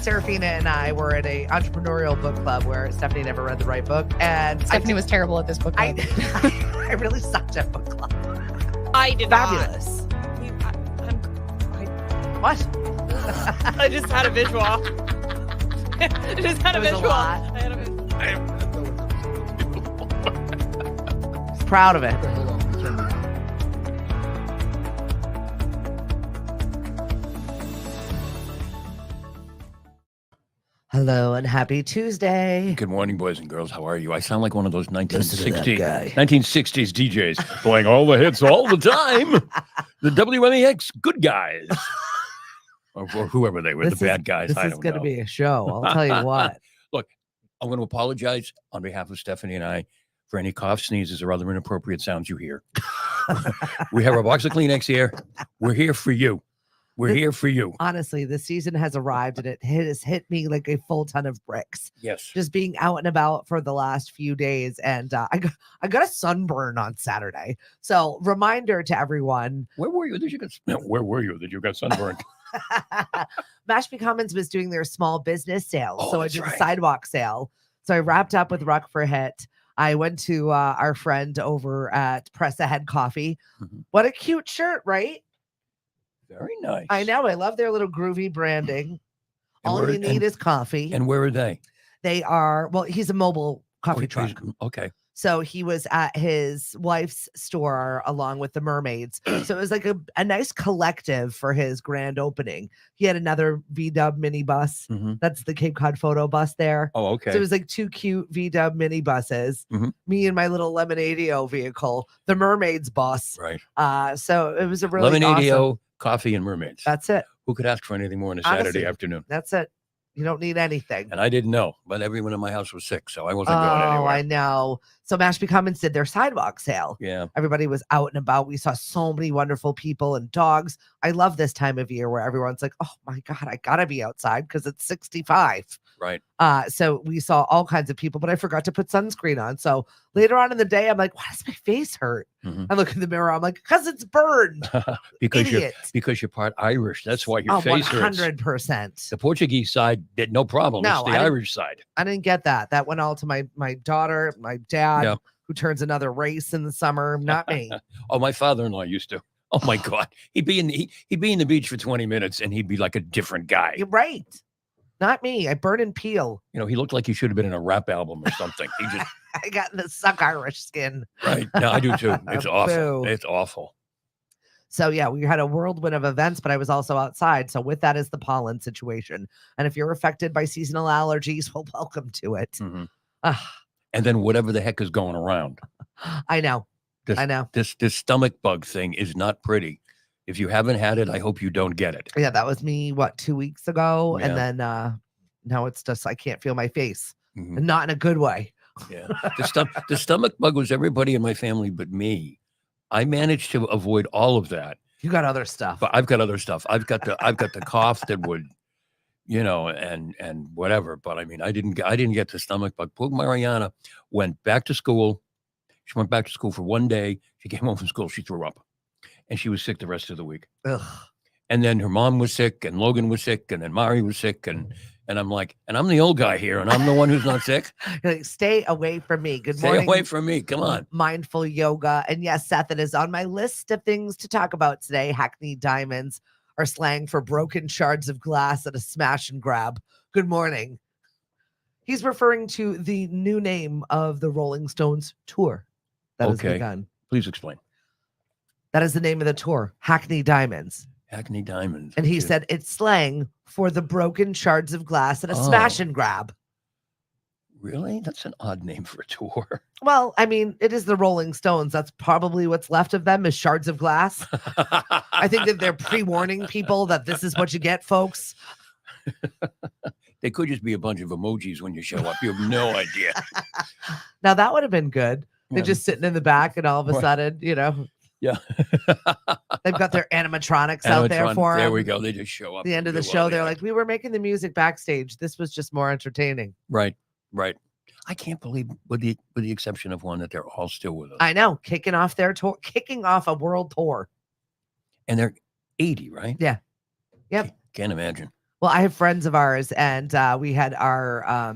Serafina and I were at a entrepreneurial book club where Stephanie never read the right book. And Stephanie was terrible at this book club. I really sucked at book club. I did Fabulous. What? I just had a visual. I just had a It was a visual. lot. I had a visual. Proud of it. Hold on. Turn me on. Hello and happy Tuesday. Good morning, boys and girls. How are you? I sound like one of those Listen to that guy. 1960s DJs playing all the hits all the time. The WMEX good guys. Or whoever they were, the bad guys. This I is don't going to know. be a show. I'll tell you what. Look, I'm going to apologize on behalf of Stephanie and I for any cough, sneezes, or other inappropriate sounds you hear. We have our box of Kleenex here. We're here for you. We're here for you. Honestly, the season has arrived and it has hit me like a full ton of bricks. Yes. Just being out and about for the last few days. And I got a sunburn on Saturday. So reminder to everyone. Where were you that you got? Where were you that you got sunburned? Mashpee Commons was doing their small business sale. Oh, So I that's did a right. sidewalk sale. So I wrapped up with Ruck for Hit. I went to our friend over at Press Ahead Coffee. Mhm. What a cute shirt, right? Very nice. I know. I love their little groovy branding. And All where- you need is coffee. And where are they? They are, well, he's a mobile coffee truck. Okay. So he was at his wife's store along with the mermaids. So it was like a nice collective for his grand opening. He had another VW mini bus. Mhm. That's the Cape Cod photo bus there. Oh, okay. So it was like two cute VW mini buses. Mhm. Me and my little Lemonadio vehicle, the mermaids bus. Right. So it was a really Lemonadio, awesome. coffee, and mermaids. That's it. Who could ask for anything more on a Honestly. Saturday afternoon? That's it. You don't need anything. And I didn't know, but everyone in my house was sick, so I wasn't going Oh, anywhere. I know. So Mashpee Commons did their sidewalk sale. Yeah. Everybody was out and about. We saw so many wonderful people and dogs. I love this time of year where everyone's like, oh my God, I gotta be outside because it's 65. Right. So we saw all kinds of people, but I forgot to put sunscreen on. So later on in the day, I'm like, why does my face hurt? Mhm. I look in the mirror, I'm like, because it's burned. because Idiot. you're part Irish. That's why your Oh, face hurts. 100%. The Portuguese side did no problem. No, It's the I didn't- Irish side. I didn't get that. That went all to my daughter, my dad, Yeah. who turns another race in the summer, not me. Oh, my father-in-law used to. Oh my God. He'd be in the beach for 20 minutes and he'd be like a different guy. You're right. Not me. I burn and peel. You know, he looked like he should have been in a rap album or something. He just I got the suck Irish skin. right. No, I do too. It's awful. Boo. It's awful. So yeah, we had a whirlwind of events, but I was also outside. So with that is the pollen situation. And if you're affected by seasonal allergies, well, welcome to it. Mhm. Ah, And then whatever the heck is going around. I know. This- I know. This stomach bug thing is not pretty. If you haven't had it, I hope you don't get it. Yeah, that was me, 2 weeks ago? Yeah. And then now it's just I can't feel my face. Mhm. And not in a good way. Yeah. The stomach bug was everybody in my family but me. I managed to avoid all of that, You got other stuff. but I've got other stuff. I've got the cough that would, and whatever. But I mean, I didn't get the stomach bug. Poor Mariana went back to school. She went back to school for one day. She came home from school. She threw up, and she was sick the rest of the week. Ugh. And then her mom was sick, and Logan was sick, and then Mari was sick, and I'm like, and I'm the old guy here, and I'm the one who's not sick. You're like, stay away from me. Good Stay morning. away from me. Come on. Mindful yoga. And yes, Seth, it is on my list of things to talk about today. Hackney diamonds are slang for broken shards of glass at a smash and grab. Good morning. He's referring to the new name of the Rolling Stones tour that has Okay. begun. Please explain. That is the name of the tour, Hackney Diamonds. Hackney Diamonds. And he Okay. said it's slang for the broken shards of glass at a smash Oh. and grab. Really? That's an odd name for a tour. Well, I mean, it is the Rolling Stones. That's probably what's left of them is shards of glass. I think that they're pre-warning people that this is what you get, folks. They could just be a bunch of emojis when you show up. You have no idea. Now that would have been good. They're Yeah. just sitting in the back and all of a Right. sudden, Yeah. they've got their animatronics out there Animatron- for There 'em. we go. They just show up. At the end of the and do show, all they're the like, we were making the music backstage. This was just more entertaining. Right. I can't believe, with the exception of one, that they're all still with us. I know, kicking off their tour, kicking off a world tour. And they're 80, right? Yeah. Yep. Can't imagine. Well, I have friends of ours, and we had our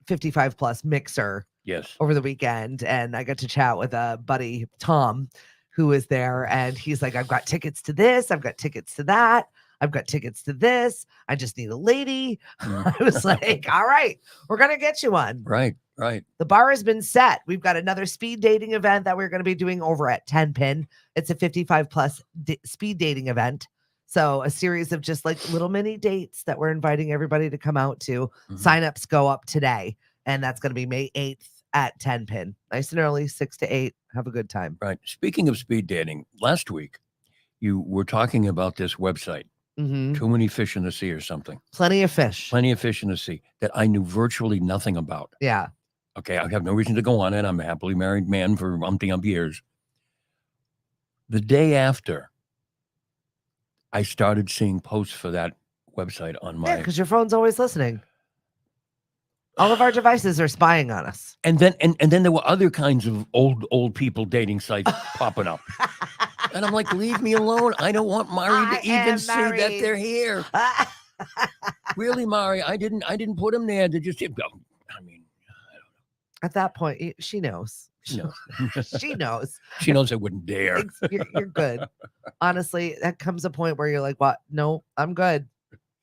55 plus mixer Yes. over the weekend, and I got to chat with a buddy, Tom, who was there, and he's like, I've got tickets to this, I've got tickets to that, I've got tickets to this, I just need a lady. I was like, all right, we're gonna get you one. Right. The bar has been set. We've got another speed dating event that we're going to be doing over at 10 Pin. It's a 55 plus speed dating event. So a series of just like little mini dates that we're inviting everybody to come out to. Signups go up today, and that's going to be May 8th at 10 Pin. Nice and early, 6 to 8. Have a good time. Right. Speaking of speed dating, last week you were talking about this website, Too Many Fish in the Sea or something. Plenty of fish. Plenty of Fish in the Sea, that I knew virtually nothing about. Yeah. Okay, I have no reason to go on it. I'm a happily married man for umpty years. The day after, I started seeing posts for that website on my... Yeah, because your phone's always listening. All of our devices are spying on us. And then there were other kinds of old people dating sites popping up. And I'm like, leave me alone. I don't want Mari to even see that they're here. Really, Mari, I didn't put them there to just... I mean... At that point, she knows. No. She knows. She knows I wouldn't dare. You're good. Honestly, that comes a point where you're like, what? No, I'm good.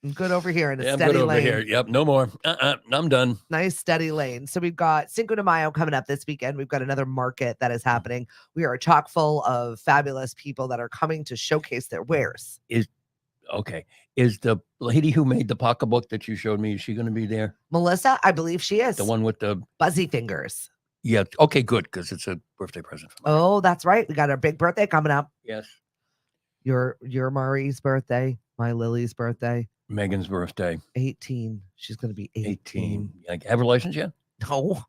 I'm good over here in a steady I'm good lane. over here. Yep, no more. I'm done. Nice steady lane. So we've got Cinco de Mayo coming up this weekend. We've got another market that is happening. We are chock full of fabulous people that are coming to showcase their wares. Okay. Is the lady who made the pocketbook that you showed me, is she going to be there? Melissa, I believe she is. The one with the... Buzzy fingers. Yeah. Okay, good, because it's a birthday present for me. Oh, that's right. We got our big birthday coming up. Yes. Your Mari's birthday, my Lily's birthday. Megan's birthday. 18. She's going to be 18. Like, have her license yet? No.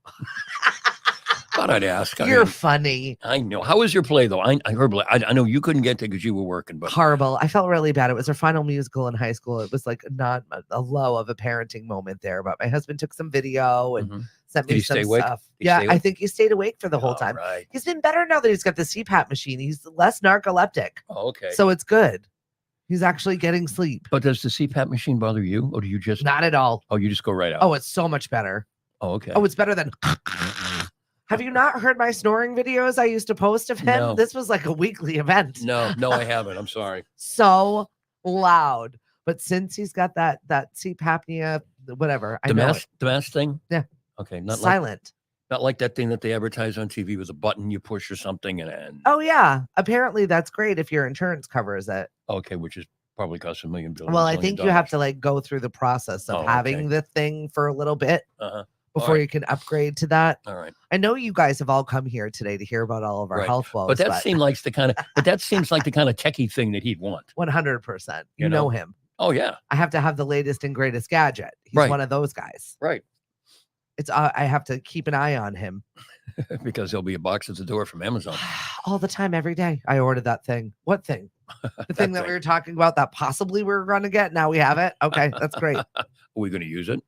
Thought I'd ask. You're funny. I know. How was your play, though? I heard. I know you couldn't get there because you were working, but horrible. I felt really bad. It was her final musical in high school. It was like not a low of a parenting moment there, but my husband took some video and sent me some stuff. Yeah, I think he stayed awake for the whole time. Right. He's been better now that he's got the CPAP machine. He's less narcoleptic. Oh, okay. So it's good. He's actually getting sleep. But does the CPAP machine bother you, or do you just... Not at all. Oh, you just go right out. Oh, it's so much better. Oh, okay. Oh, it's better than... Have you not heard my snoring videos I used to post of him? No. This was like a weekly event. No, I haven't. I'm sorry. So loud. But since he's got that sleep apnea, whatever. The mask thing? Yeah. Okay. Not silent. Not like that thing that they advertise on TV with a button you push or something. And oh, yeah. Apparently that's great if your insurance covers it. Okay, which is probably costs $1 million. Well, I think you have to like go through the process of having the thing for a little bit. Before you can upgrade to that. All right. I know you guys have all come here today to hear about all of our health woes. But that seems like the kind of techie thing that he'd want. 100%. You know him. Oh yeah. I have to have the latest and greatest gadget. He's one of those guys. Right. It's I have to keep an eye on him. Because there'll be a box at the door from Amazon. All the time, every day. I ordered that thing. What thing? The thing that we were talking about that possibly we were going to get. Now we have it. Okay, that's great. Are we going to use it?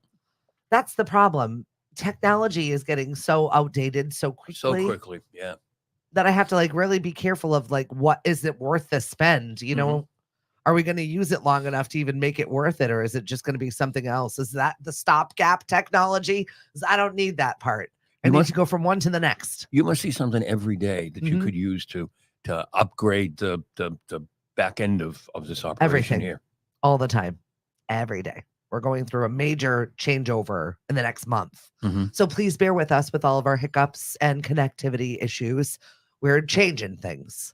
That's the problem. Technology is getting so outdated so quickly. Yeah. That I have to like really be careful of like, what is it worth the spend? You know, are we going to use it long enough to even make it worth it? Or is it just going to be something else? Is that the stopgap technology? I don't need that part. I need to go from one to the next. You must see something every day that you could use to upgrade the back end of this operation. Everything here. All the time. Every day. We're going through a major changeover in the next month. So please bear with us with all of our hiccups and connectivity issues. We're changing things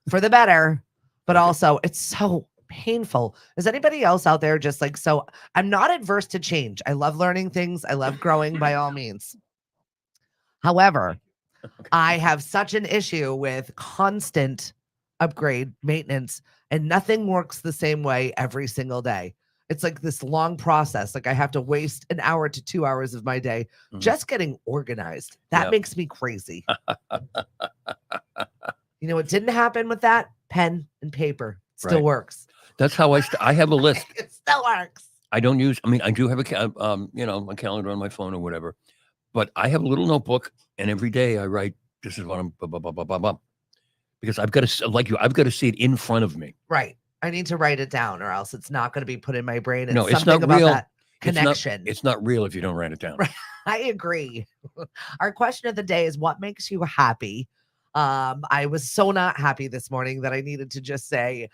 for the better, but also it's so painful. Is anybody else out there just like, so I'm not adverse to change. I love learning things. I love growing by all means. However, I have such an issue with constant upgrade maintenance, and nothing works the same way every single day. It's like this long process. Like I have to waste an hour to 2 hours of my day just getting organized. That makes me crazy. You know, it didn't happen with that pen and paper. Still works. That's how I have a list. It still works. I don't use, I mean, I do have a calendar on my phone or whatever, but I have a little notebook, and every day I write, this is what I'm, blah, blah, blah, blah, blah, blah. Because I've got to, like you, I've got to see it in front of me. Right. I need to write it down or else it's not going to be put in my brain. It's No, it's something not about real. that connection. It's not real if you don't write it down. Right. I agree. Our question of the day is what makes you happy? I was so not happy this morning that I needed to just say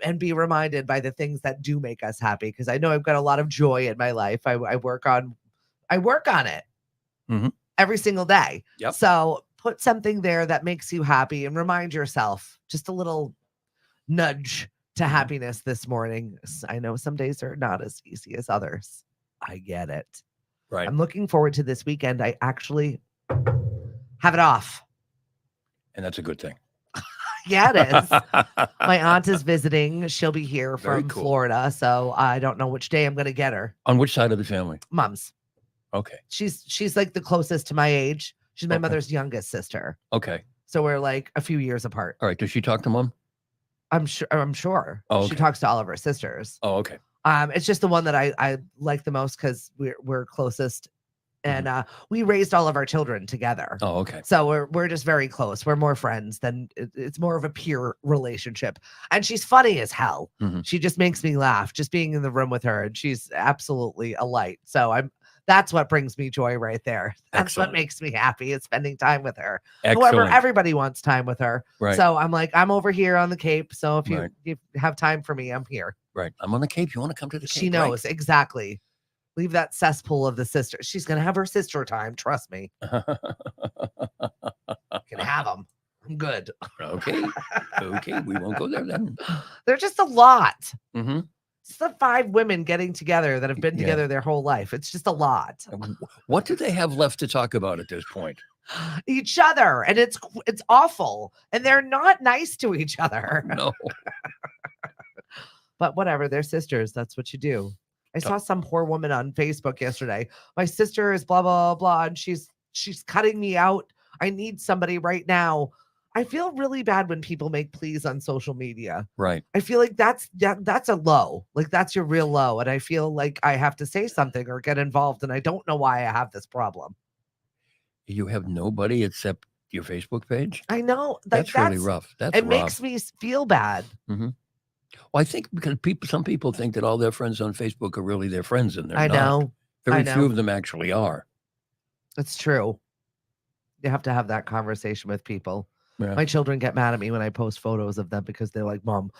and be reminded by the things that do make us happy because I know I've got a lot of joy in my life. I work on it Mhm. every single day. Yep. So put something there that makes you happy and remind yourself just a little nudge to Mhm. happiness this morning. I know some days are not as easy as others. I get it. Right. I'm looking forward to this weekend. I actually have it off. And that's a good thing. Yeah, it is. My aunt is visiting. She'll be here Very from cool. Florida. So I don't know which day I'm going to get her. On which side of the family? Mom's. Okay. She's like the closest to my age. She's my Okay. mother's youngest sister. Okay. So we're like a few years apart. All right. Does she talk to mom? I'm sure. Oh, She okay. talks to all of her sisters. Oh, okay. It's just the one that I like the most because we're closest, and we raised all of our children together. Oh, okay. So we're just very close. We're more friends than it's more of a peer relationship. And she's funny as hell. Mhm. She just makes me laugh just being in the room with her, and she's absolutely a light. So that's what brings me joy right there. That's Excellent. what makes me happy is spending time with her. Excellent. However, everybody wants time with her. Right. So I'm like, I'm over here on the Cape. So if Right. you have time for me, I'm here. Right. I'm on the Cape. You want to come to the Cape? She knows exactly. Leave that cesspool of the sister. She's gonna have her sister time. Trust me. Can have them. I'm good. Okay. Okay. We won't go there then. They're just a lot. Mm-hmm. It's the 5 women getting together that have been Yeah. together their whole life. It's just a lot. What do they have left to talk about at this point? Each other, and it's awful, and they're not nice to each other. No. But whatever, they're sisters. That's what you do. I saw some poor woman on Facebook yesterday. My sister is blah blah blah, and she's cutting me out. I need somebody right now. I feel really bad when people make pleas on social media. Right. I feel like that's a low. Like that's your real low, and I feel like I have to say something or get involved, and I don't know why I have this problem. You have nobody except your Facebook page? I know That's really rough. That's it rough. makes me feel bad. Mm-hmm. Well, I think because some people think that all their friends on Facebook are really their friends, and they're I not. know. Very I know. few of them actually are. It's true. You have to have that conversation with people. Yeah. My children get mad at me when I post photos of them because they're like, Mom,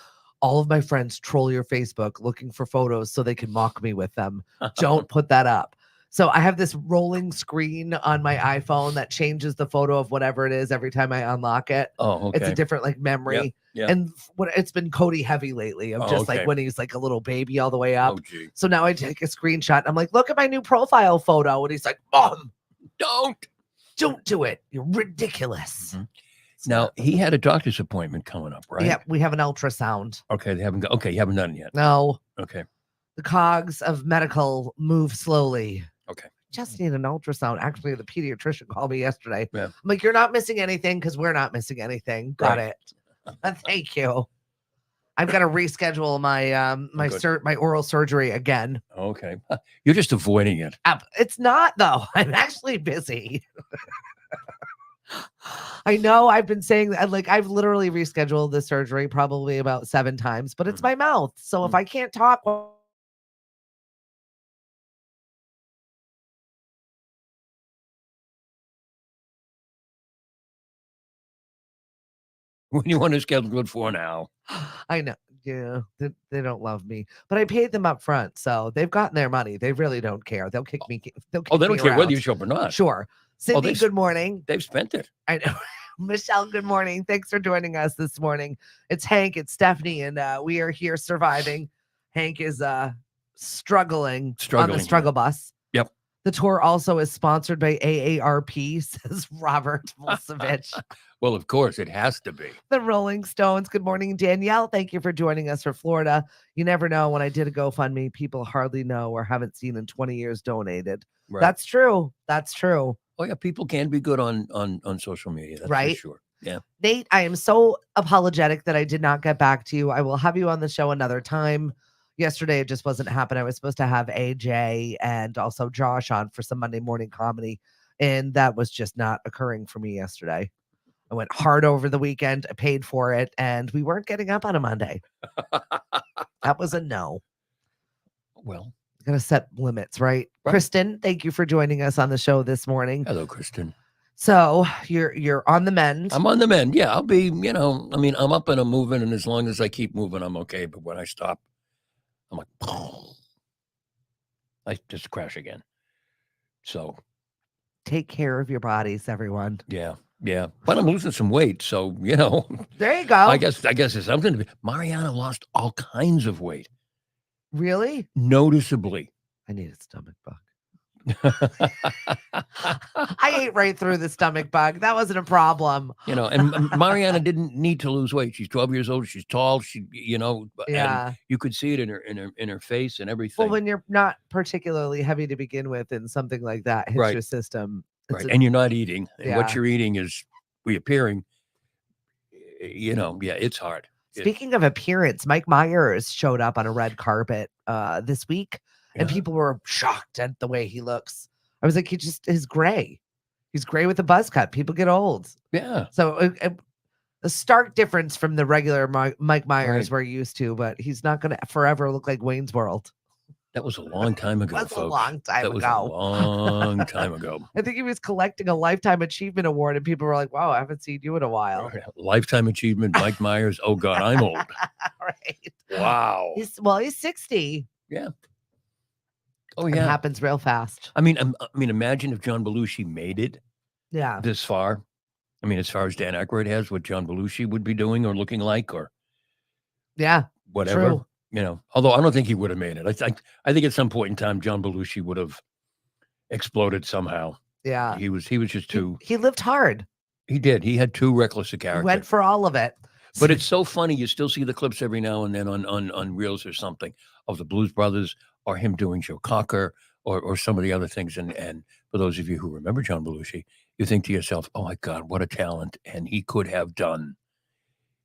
all of my friends troll your Facebook looking for photos so they can mock me with them. Don't put that up. So I have this rolling screen on my iPhone that changes the photo of whatever it is every time I unlock it. Oh, okay. It's a different like memory. Yeah. And it's been Cody heavy lately of just okay. like when he's like a little baby all the way up. Oh, gee. So now I take a screenshot. I'm like, look at my new profile photo. And he's like, Mom, Don't do it. You're ridiculous. Mm-hmm. Now he had a doctor's appointment coming up, right? Yeah, we have an ultrasound. Okay, they haven't. Okay, you haven't done it yet. No, Okay. the cogs of medical move slowly. Okay. Just need an ultrasound. Actually, the pediatrician called me yesterday. Yeah. I'm like, you're not missing anything because we're not missing anything. Got it. Thank you. I've got to reschedule my oral surgery again. Okay. You're just avoiding it. It's not though. I'm actually busy. I know I've been saying that, like I've literally rescheduled the surgery probably about 7 times, but it's my mouth. So if I can't talk, When you want to schedule it for now. I know. Yeah, they don't love me, but I paid them up front, so they've gotten their money. They really don't care. They'll kick me. They'll kick Oh, they don't me care whether around. you show up or not. Sure. Cindy, good morning. They've spent it. I know. Michelle, good morning. Thanks for joining us this morning. It's Hank, it's Stephanie, and we are here surviving. Hank is struggling on the struggle bus. Yep. The tour also is sponsored by AARP, says Robert Volsevich. Well, of course, it has to be. The Rolling Stones. Good morning, Danielle. Thank you for joining us for Florida. You never know. When I did a GoFundMe, people hardly know or haven't seen in 20 years donated. Right. That's true. That's true. Oh, yeah. People can be good on social media. That's right. for sure. Yeah. Nate, I am so apologetic that I did not get back to you. I will have you on the show another time. Yesterday, it just wasn't happening. I was supposed to have AJ and also Josh on for some Monday morning comedy, and that was just not occurring for me yesterday. I went hard over the weekend. I paid for it, and we weren't getting up on a Monday. That was a no. Well, Gonna set limits, right? Right. Kristen, thank you for joining us on the show this morning. hello, Kristen. So you're on the mend. I'm on the mend. Yeah, I'll be, I mean, I'm up and I'm moving, and as long as I keep moving, I'm okay. But when I stop, I'm like, I just crash again. So, Take care of your bodies, everyone. yeah. But I'm losing some weight. So, There you go. I guess it's something to be. Mariana lost all kinds of weight, Really? noticeably. I need a stomach bug. I ate right through the stomach bug. That wasn't a problem. And Mariana didn't need to lose weight. She's 12 years old. She's tall. She, Yeah. and you could see it in her face and everything. Well, when you're not particularly heavy to begin with and something like that hits Right. your system. Right. And you're not eating. And Yeah. what you're eating is reappearing. It's hard. Speaking of appearance, Mike Myers showed up on a red carpet this week, and Yeah. people were shocked at the way he looks. I was like, he just is gray. He's gray with a buzz cut. People get old. Yeah. So a stark difference from the regular Mike Myers Right. we're used to, but he's not going to forever look like Wayne's World. That was a long time ago, That's folks. a long time That was ago. a long time ago. I think he was collecting a Lifetime Achievement Award, and people were like, wow, I haven't seen you in a while. Lifetime achievement, Mike Myers. Oh, God, I'm old. Right. Wow. He's 60. Oh, It yeah. happens real fast. I mean, imagine if John Belushi made it Yeah. this far. I mean, as far as Dan Aykroyd has, what John Belushi would be doing or looking like or Yeah. whatever. True. Although I don't think he would have made it. I think at some point in time, John Belushi would have exploded somehow. Yeah. He was just too. He lived hard. He did. He had too reckless a He character. went for all of it. But it's so funny. You still see the clips every now and then on Reels or something of the Blues Brothers or him doing Joe Cocker or some of the other things. And for those of you who remember John Belushi, you think to yourself, oh, my God, what a talent. And he could have done.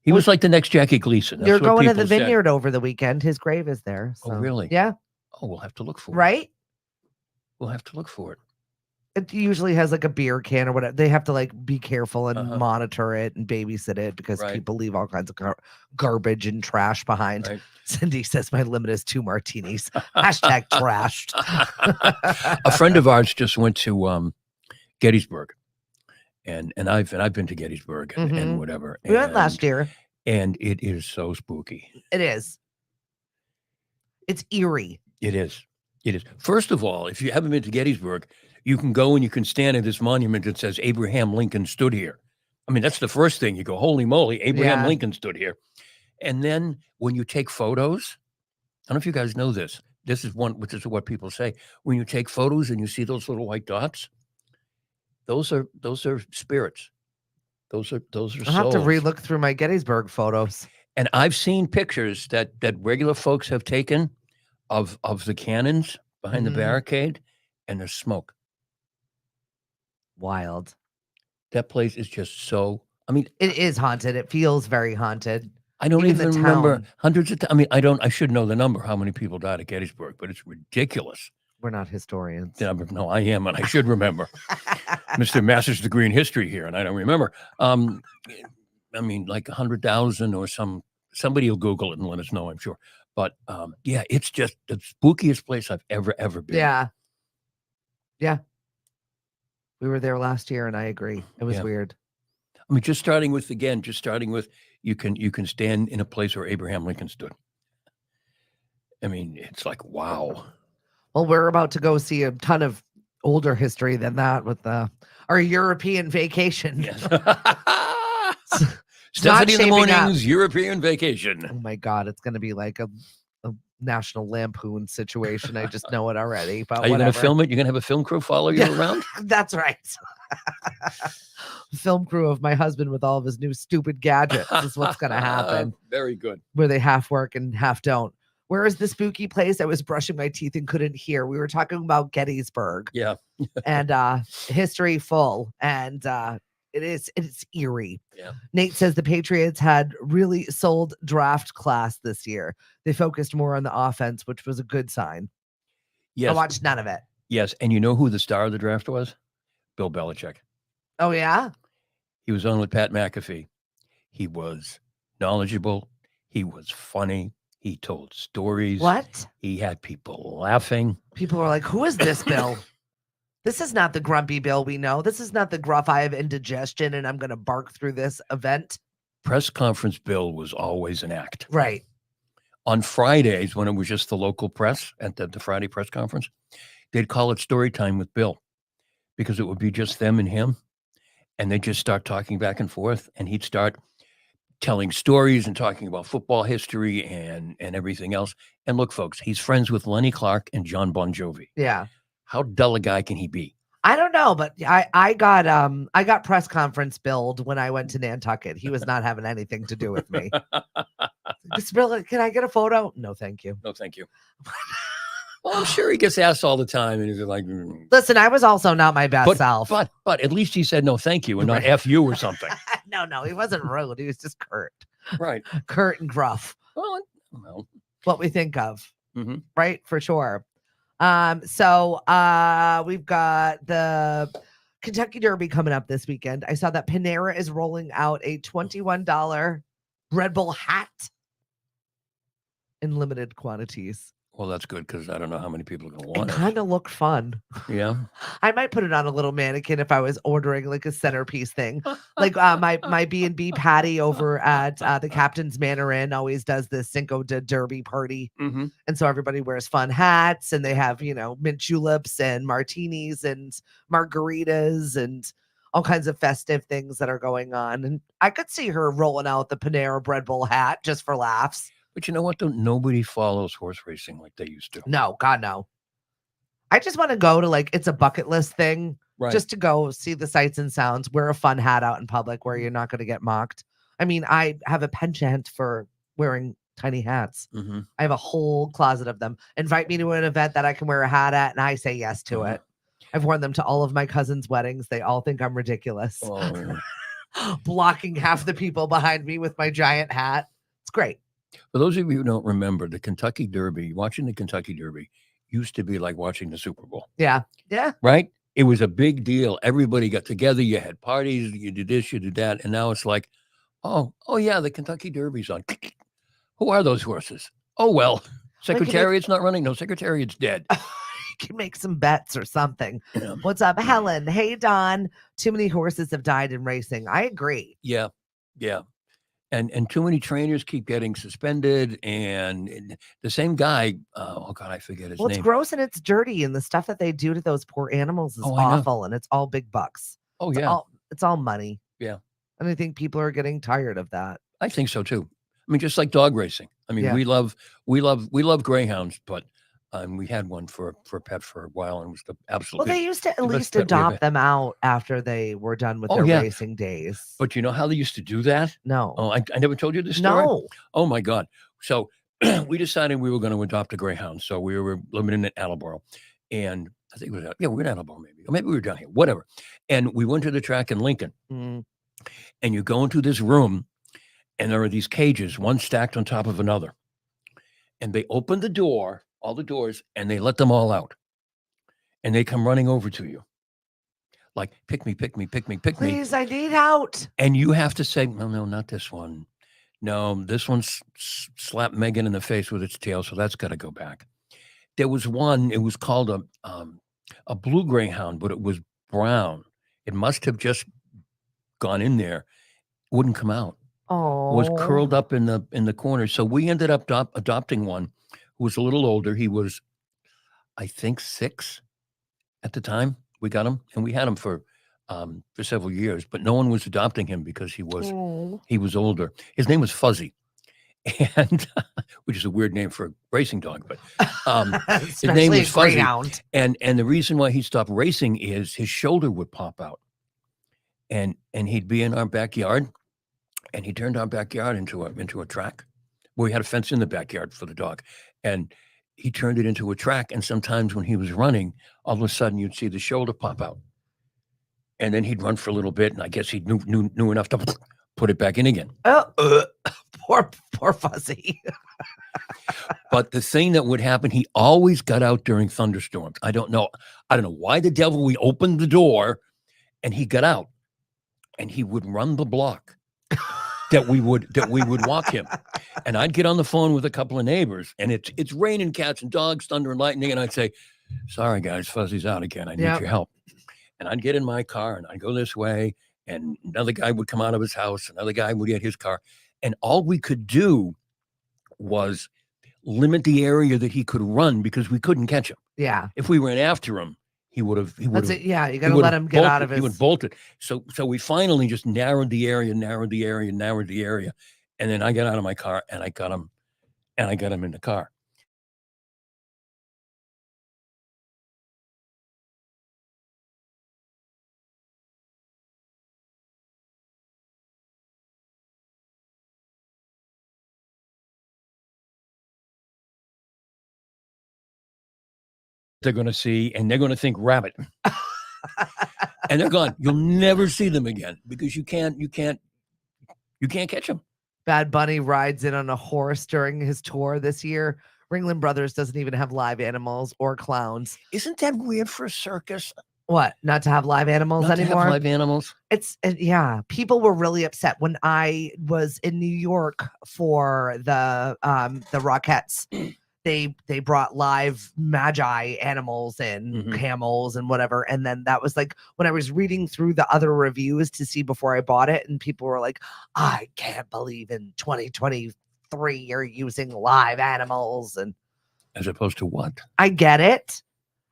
He was like the next Jackie Gleason. That's You're what going to people the said. vineyard over the weekend. His grave is there. Oh, So. really? Yeah. Oh, we'll have to look for it. Right? We'll have to look for it. It usually has like a beer can or whatever. They have to like be careful and Uh-huh. monitor it and babysit it because Right. people leave all kinds of garbage and trash behind. Right. Cindy says my limit is 2 martinis. Hashtag trashed. A friend of ours just went to Gettysburg, and I've been to Gettysburg and Mhm. whatever. We went last year. and it is so spooky. It is. It's eerie. It is. It is. First of all, if you haven't been to Gettysburg, you can go and you can stand at this monument that says Abraham Lincoln stood here. I mean, that's the first thing. You go, holy moly, Abraham Yeah. Lincoln stood here. And then when you take photos, I don't know if you guys know this. This is what people say. When you take photos and you see those little white dots, those are spirits. Those are I'll have to souls. relook through my Gettysburg photos. And I've seen pictures that regular folks have taken of the cannons behind the Mhm. barricade, and there's smoke. Wild. That place is just so. I mean, It is haunted. It feels very haunted. I don't Even the even remember town. hundreds of. I mean, I should know the number how many people died at Gettysburg, but it's ridiculous. We're not historians. No, I am, and I should remember. Mr. Master's degree in history here, and I don't remember. I mean, like 100,000 or somebody will Google it and let us know, I'm sure. But yeah, it's just the spookiest place I've ever been. Yeah. Yeah. We were there last year and I agree. It was Yeah. weird. I mean, just starting with you can stand in a place where Abraham Lincoln stood. I mean, it's like, wow. Well, we're about to go see a ton of older history than that with our European vacation. Yes. not Stephanie in the shaping up. mornings, European vacation. Oh my God, it's going to be like a National Lampoon situation. I just know it already. But Are you going to whatever. film it? You're going to have a film crew follow you Yeah. around? That's right. Film crew of my husband with all of his new stupid gadgets is what's going to happen, Very good. where they half work and half don't. Where is the spooky place? I was brushing my teeth and couldn't hear. We were talking about Gettysburg Yeah. and history full, and it's eerie. Yeah. Nate says the Patriots had really sold draft class this year. They focused more on the offense, which was a good sign. I Yes. watched none of it. Yes. And you know who the star of the draft was? Bill Belichick. Oh yeah, He was on with Pat McAfee. He was knowledgeable. He was funny. He told stories. What? He had people laughing. People were like, who is this Bill? This is not the grumpy Bill we know. This is not the gruff, I have indigestion and I'm going to bark through this event. Press conference Bill was always an act. Right. On Fridays, when it was just the local press at the Friday press conference, they'd call it story time with Bill because it would be just them and him. And they'd just start talking back and forth. And he'd start telling stories and talking about football history and everything else. And look, folks, he's friends with Lenny Clark and John Bon Jovi. Yeah. How dull a guy can he be? I don't know, but I got press conference billed when I went to Nantucket. He was not having anything to do with me. Just Bill, can I get a photo? No, thank you. No, thank you. Well, I'm sure he gets asked all the time, and he's like, Listen, I was also not my best self. But at least he said no, thank you, and not F you or something. No, he wasn't rude. He was just curt. Right. Curt and gruff. Well, What we think of. mm-hmm. Right, for sure. So we've got the Kentucky Derby coming up this weekend. I saw that Panera is rolling out a $21 Red Bull hat in limited quantities. Well, that's good because I don't know how many people are going to It want it. kind of looked fun. Yeah. I might put it on a little mannequin if I was ordering like a centerpiece thing. Like my B&B Patty over at the Captain's Manor Inn always does this Cinco de Derby party. Mm-hmm. And so everybody wears fun hats and they have, mint juleps and martinis and margaritas and all kinds of festive things that are going on. And I could see her rolling out the Panera Red Bull hat just for laughs. But you know what, though? Nobody follows horse racing like they used to. No, God, no. I just want to go to it's a bucket list thing. Right. Just to go see the sights and sounds, wear a fun hat out in public where you're not going to get mocked. I mean, I have a penchant for wearing tiny hats. Mm-hmm. I have a whole closet of them. Invite me to an event that I can wear a hat at, and I say yes to it. I've worn them to all of my cousins' weddings. They all think I'm ridiculous. Oh. Blocking half the people behind me with my giant hat. It's great. For those of you who don't remember, the Kentucky Derby, watching the Kentucky Derby used to be like watching the Super Bowl. Yeah. Yeah. Right? It was a big deal. Everybody got together. You had parties. You did this, you did that. And now it's like, oh yeah, the Kentucky Derby's on. Who are those horses? Oh, well, Secretariat's not running. No, Secretariat's dead. You can make some bets or something. Yeah. What's up, Helen? Hey, Don. Too many horses have died in racing. I agree. Yeah. Yeah. And too many trainers keep getting suspended. And the same guy, oh God, I forget his name. It's gross and it's dirty. And the stuff that they do to those poor animals is awful. And it's all big bucks. Oh, It's all money. Yeah. And I think people are getting tired of that. I think so too. I mean, just like dog racing. I mean, we love greyhounds, but we had one for a pet for a while, and it was the absolute. Well, they used to at least adopt them out after they were done with their racing days. But you know how they used to do that? No. Oh, I never told you this story? No. Oh my God. So we decided we were going to adopt a greyhound. So we were living in Attleboro, and I think it was we were in Attleboro maybe, or maybe we were down here, whatever. And we went to the track in Lincoln, and you go into this room, and there are these cages, one stacked on top of another, and they open the door. All the doors, and they let them all out. And they come running over to you. Like, pick me, pick me, pick me, pick me. Please, I need out. And you have to say, no, not this one. No, this one's slapped Megan in the face with its tail, so that's got to go back. There was one, it was called a blue greyhound, but it was brown. It must have just gone in there. Wouldn't come out. Oh. Was curled up in the corner. So we ended up adopting one. Was a little older. He was, I think, 6 at the time we got him, and we had him for several years. But no one was adopting him because he was older. His name was Fuzzy, and which is a weird name for a racing dog. But his name was Fuzzy, and the reason why he stopped racing is his shoulder would pop out, and he'd be in our backyard, and he turned our backyard into a track. We had a fence in the backyard for the dog, and he turned it into a track. And sometimes when he was running, all of a sudden you'd see the shoulder pop out, and then he'd run for a little bit. And I guess he knew enough to put it back in again. Poor Fuzzy. But the thing that would happen, he always got out during thunderstorms. I don't know why the devil we opened the door, and he got out. and he would run the block that we would walk him. And I'd get on the phone with a couple of neighbors, and it's raining cats and dogs, thunder and lightning, and I'd say, "Sorry guys, Fuzzy's out again. I need your help." And I'd get in my car and I'd go this way, and another guy would come out of his house, another guy would get his car, and all we could do was limit the area that he could run because we couldn't catch him. Yeah. If we ran after him, he would have. That's it. Yeah, you got to let him get out of his. He would bolt it. So we finally just narrowed the area, and then I got out of my car and I got him in the car. They're going to see, and they're going to think rabbit. And they're gone. You'll never see them again because you can't catch them. Bad Bunny rides in on a horse during his tour this year. Ringling Brothers doesn't even have live animals or clowns. Isn't that weird for a circus? What? Not to have live animals Not anymore? To have live animals? Yeah. People were really upset when I was in New York for the Rockettes. They brought live magi animals and camels and whatever. And then that was like when I was reading through the other reviews to see before I bought it, and people were like, I can't believe in 2023 you're using live animals. And as opposed to what? I get it.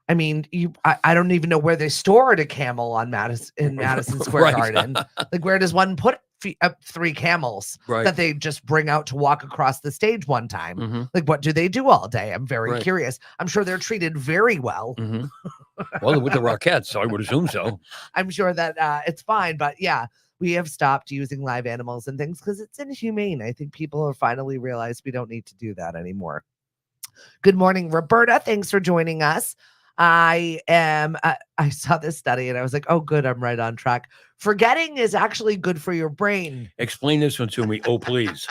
I mean, I don't even know where they stored a camel on Madison Square Garden. Like, where does one put 3 camels that they just bring out to walk across the stage one time? Like, what do they do all day? I'm very curious. I'm sure they're treated very well. Well, with the Rockettes, so I would assume so. I'm sure that it's fine, but yeah, we have stopped using live animals and things because it's inhumane. I think people have finally realized we don't need to do that anymore. Good morning, Roberta. Thanks for joining us. I saw this study and I was like, oh, good. I'm right on track. Forgetting is actually good for your brain. Explain this one to me. Oh, please.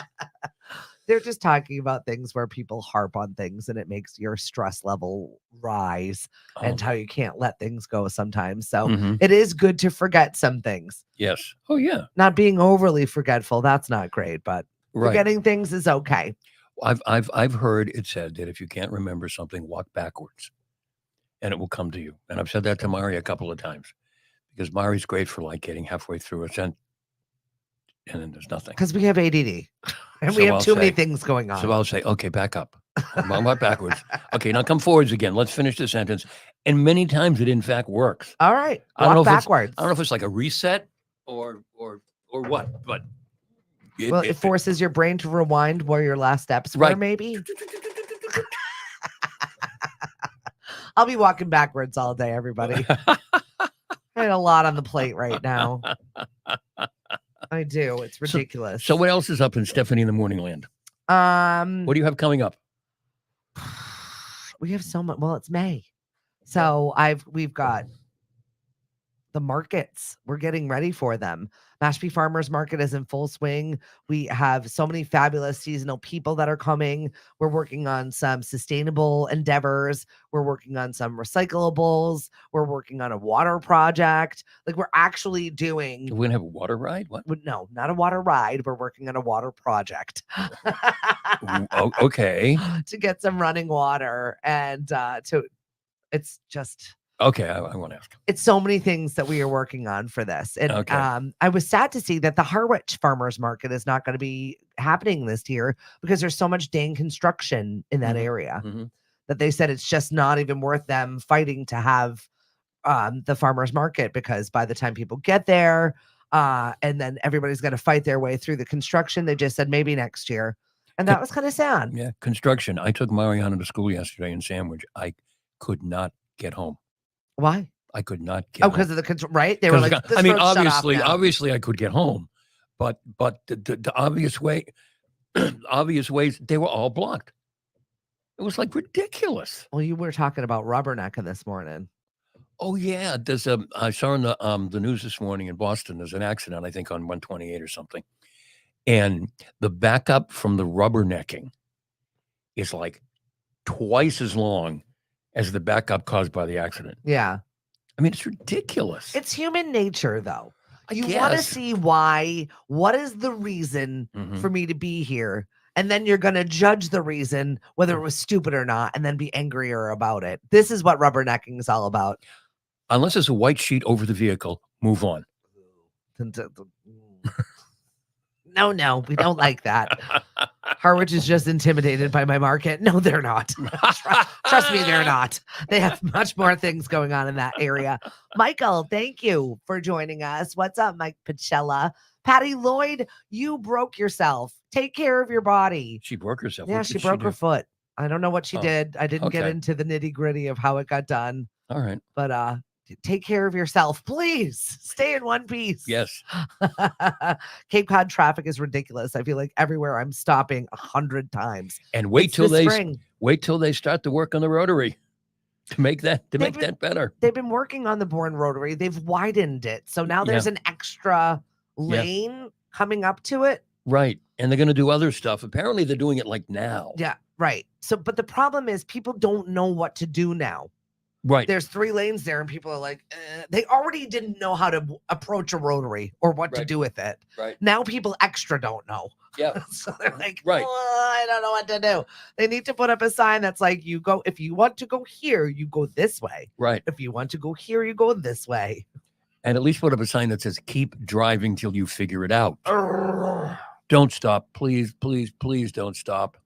They're just talking about things where people harp on things and it makes your stress level rise and how you can't let things go sometimes. So it is good to forget some things. Yes. Oh, yeah. Not being overly forgetful. That's not great, but forgetting things is okay. I've heard it said that if you can't remember something, walk backwards. And it will come to you. And I've said that to Mari a couple of times because Mari's great for like getting halfway through a sentence and then there's nothing. Because we have ADD and we have too many things going on. So I'll say, okay, back up. Walk backwards. Okay, now come forwards again. Let's finish the sentence. And many times it in fact works. All right. Walk backwards. I don't know if it's like a reset or what, but it forces your brain to rewind where your last steps were, maybe. I'll be walking backwards all day, everybody. I had a lot on the plate right now. I do. It's ridiculous. So what else is up in Stephanie in the Morning Land? What do you have coming up? We have so much. Well, it's May. So we've got the markets. We're getting ready for them. Mashpee Farmers Market is in full swing. We have so many fabulous seasonal people that are coming. We're working on some sustainable endeavors. We're working on some recyclables. We're working on a water project. Like, we're actually doing. We're going to have a water ride? What? No, not a water ride. We're working on a water project. Okay. To get some running water and it's just. Okay, I want to ask. It's so many things that we are working on for this. And I was sad to see that the Harwich Farmers Market is not going to be happening this year because there's so much dang construction in that area that they said it's just not even worth them fighting to have the farmers market, because by the time people get there and then everybody's going to fight their way through the construction, they just said maybe next year. And that was kind of sad. Yeah, construction. I took Mariana to school yesterday in Sandwich. I could not get home. Why? I could not get home. Because of the right? They were like, I mean, obviously I could get home, but the obvious ways, they were all blocked. It was like ridiculous. Well, you were talking about Rubbernecking this morning. Oh yeah, there's I saw in the news this morning in Boston, there's an accident, I think on 128 or something. And the backup from the rubbernecking is like twice as long as the backup caused by the accident. Yeah. I mean, it's ridiculous. It's human nature, though. You want to guess. see why, what is the reason Mhm. for me to be here? And then you're going to judge the reason, whether it was stupid or not, and then be angrier about it. This is what rubbernecking is all about. Unless there's a white sheet over the vehicle, move on. No, we don't like that. Harwich is just intimidated by my market. No, they're not. Trust me, they're not. They have much more things going on in that area. Michael, thank you for joining us. What's up, Mike Pacella? Patty Lloyd, you broke yourself. Take care of your body. She broke herself. Yeah, What she did broke her do? foot. I don't know what she Oh, did. I didn't get okay. into the nitty gritty of how it got done, All right. but take care of yourself, please. Stay in one piece. Yes. Cape Cod traffic is ridiculous. I feel like everywhere I'm stopping 100 times. And wait It's till the they spring. wait till they start to work on the rotary to make that better. They've been working on the Bourne Rotary. They've widened it, so now there's an extra lane coming up to it. Right. And they're going to do other stuff. Apparently, they're doing it like now. Yeah, right. So, but the problem is people don't know what to do now. Right. There's 3 lanes there, and people are like, they already didn't know how to approach a rotary or what to do with it. Right. Now people extra don't know. Yeah. So they're like, Right. I don't know what to do. They need to put up a sign that's like, you go, if you want to go here, you go this way. Right. If you want to go here, you go this way. And at least put up a sign that says, keep driving till you figure it out. Urgh. Don't stop. Please, please, please don't stop.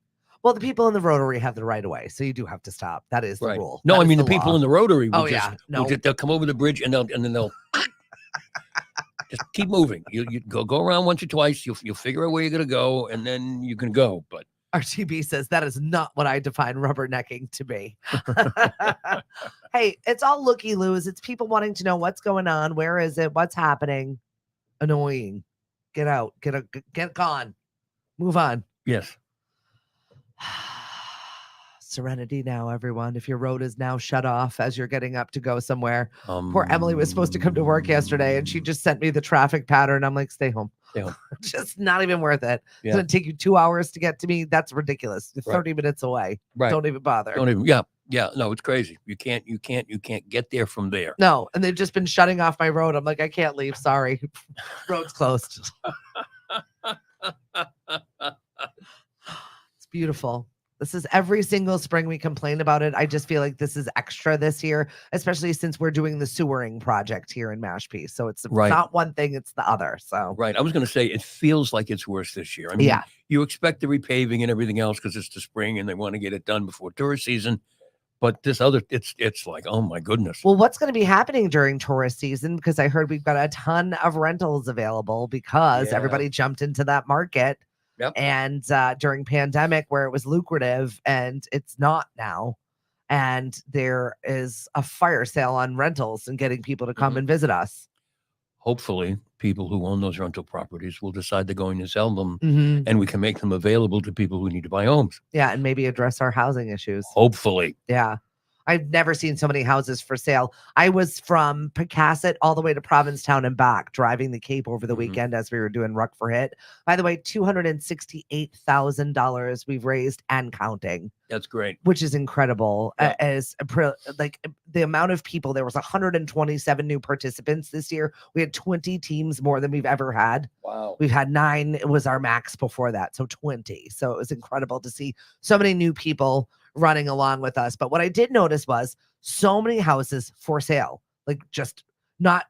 Well, the people in the rotary have the right of way, so you do have to stop. That is the Right. rule. No, That I is mean, the people law. in the rotary will Oh, just, yeah. No. they'll come over the bridge and then they'll just keep moving. You go around once or twice. You'll figure out where you're going to go, and then you can go. But RTB says that is not what I define rubbernecking to be. Hey, it's all looky-loos. It's people wanting to know what's going on. Where is it? What's happening? Annoying. Get out. Get gone. Move on. yes. Serenity now, everyone. If your road is now shut off as you're getting up to go somewhere. Poor Emily was supposed to come to work yesterday, and she just sent me the traffic pattern. I'm like, stay home. Stay home. Just not even worth it. Yeah. It's going to take you 2 hours to get to me. That's ridiculous. You're Right. 30 minutes away. Right. Don't even bother. Don't even. Yeah. Yeah. No, it's crazy. You can't get there from there. No, and they've just been shutting off my road. I'm like, I can't leave. Sorry. Road's closed. It's beautiful. This is every single spring we complain about it. I just feel like this is extra this year, especially since we're doing the sewering project here in Mashpee. So it's Right. not one thing, it's the other. So Right. I was going to say it feels like it's worse this year. I mean, yeah. you expect the repaving and everything else because it's the spring and they want to get it done before tourist season. But this other, it's like, oh my goodness. Well, what's going to be happening during tourist season? Because I heard we've got a ton of rentals available because Yeah. everybody jumped into that market. Yep. And during pandemic where it was lucrative and it's not now. And there is a fire sale on rentals and getting people to come Mhm. and visit us. Hopefully, people who own those rental properties will decide they're going to sell them Mhm. and we can make them available to people who need to buy homes. Yeah. And maybe address our housing issues. Hopefully. Yeah. I've never seen so many houses for sale. I was from Pecasset all the way to Provincetown and back, driving the Cape over the Mhm. weekend as we were doing Ruck for Hit. By the way, $268,000 we've raised and counting, That's great. which is incredible. Yeah. Like the amount of people, there was 127 new participants this year. We had 20 teams more than we've ever had. Wow. We've had 9. It was our max before that. So 20. So it was incredible to see so many new people running along with us. But what I did notice was so many houses for sale, like just not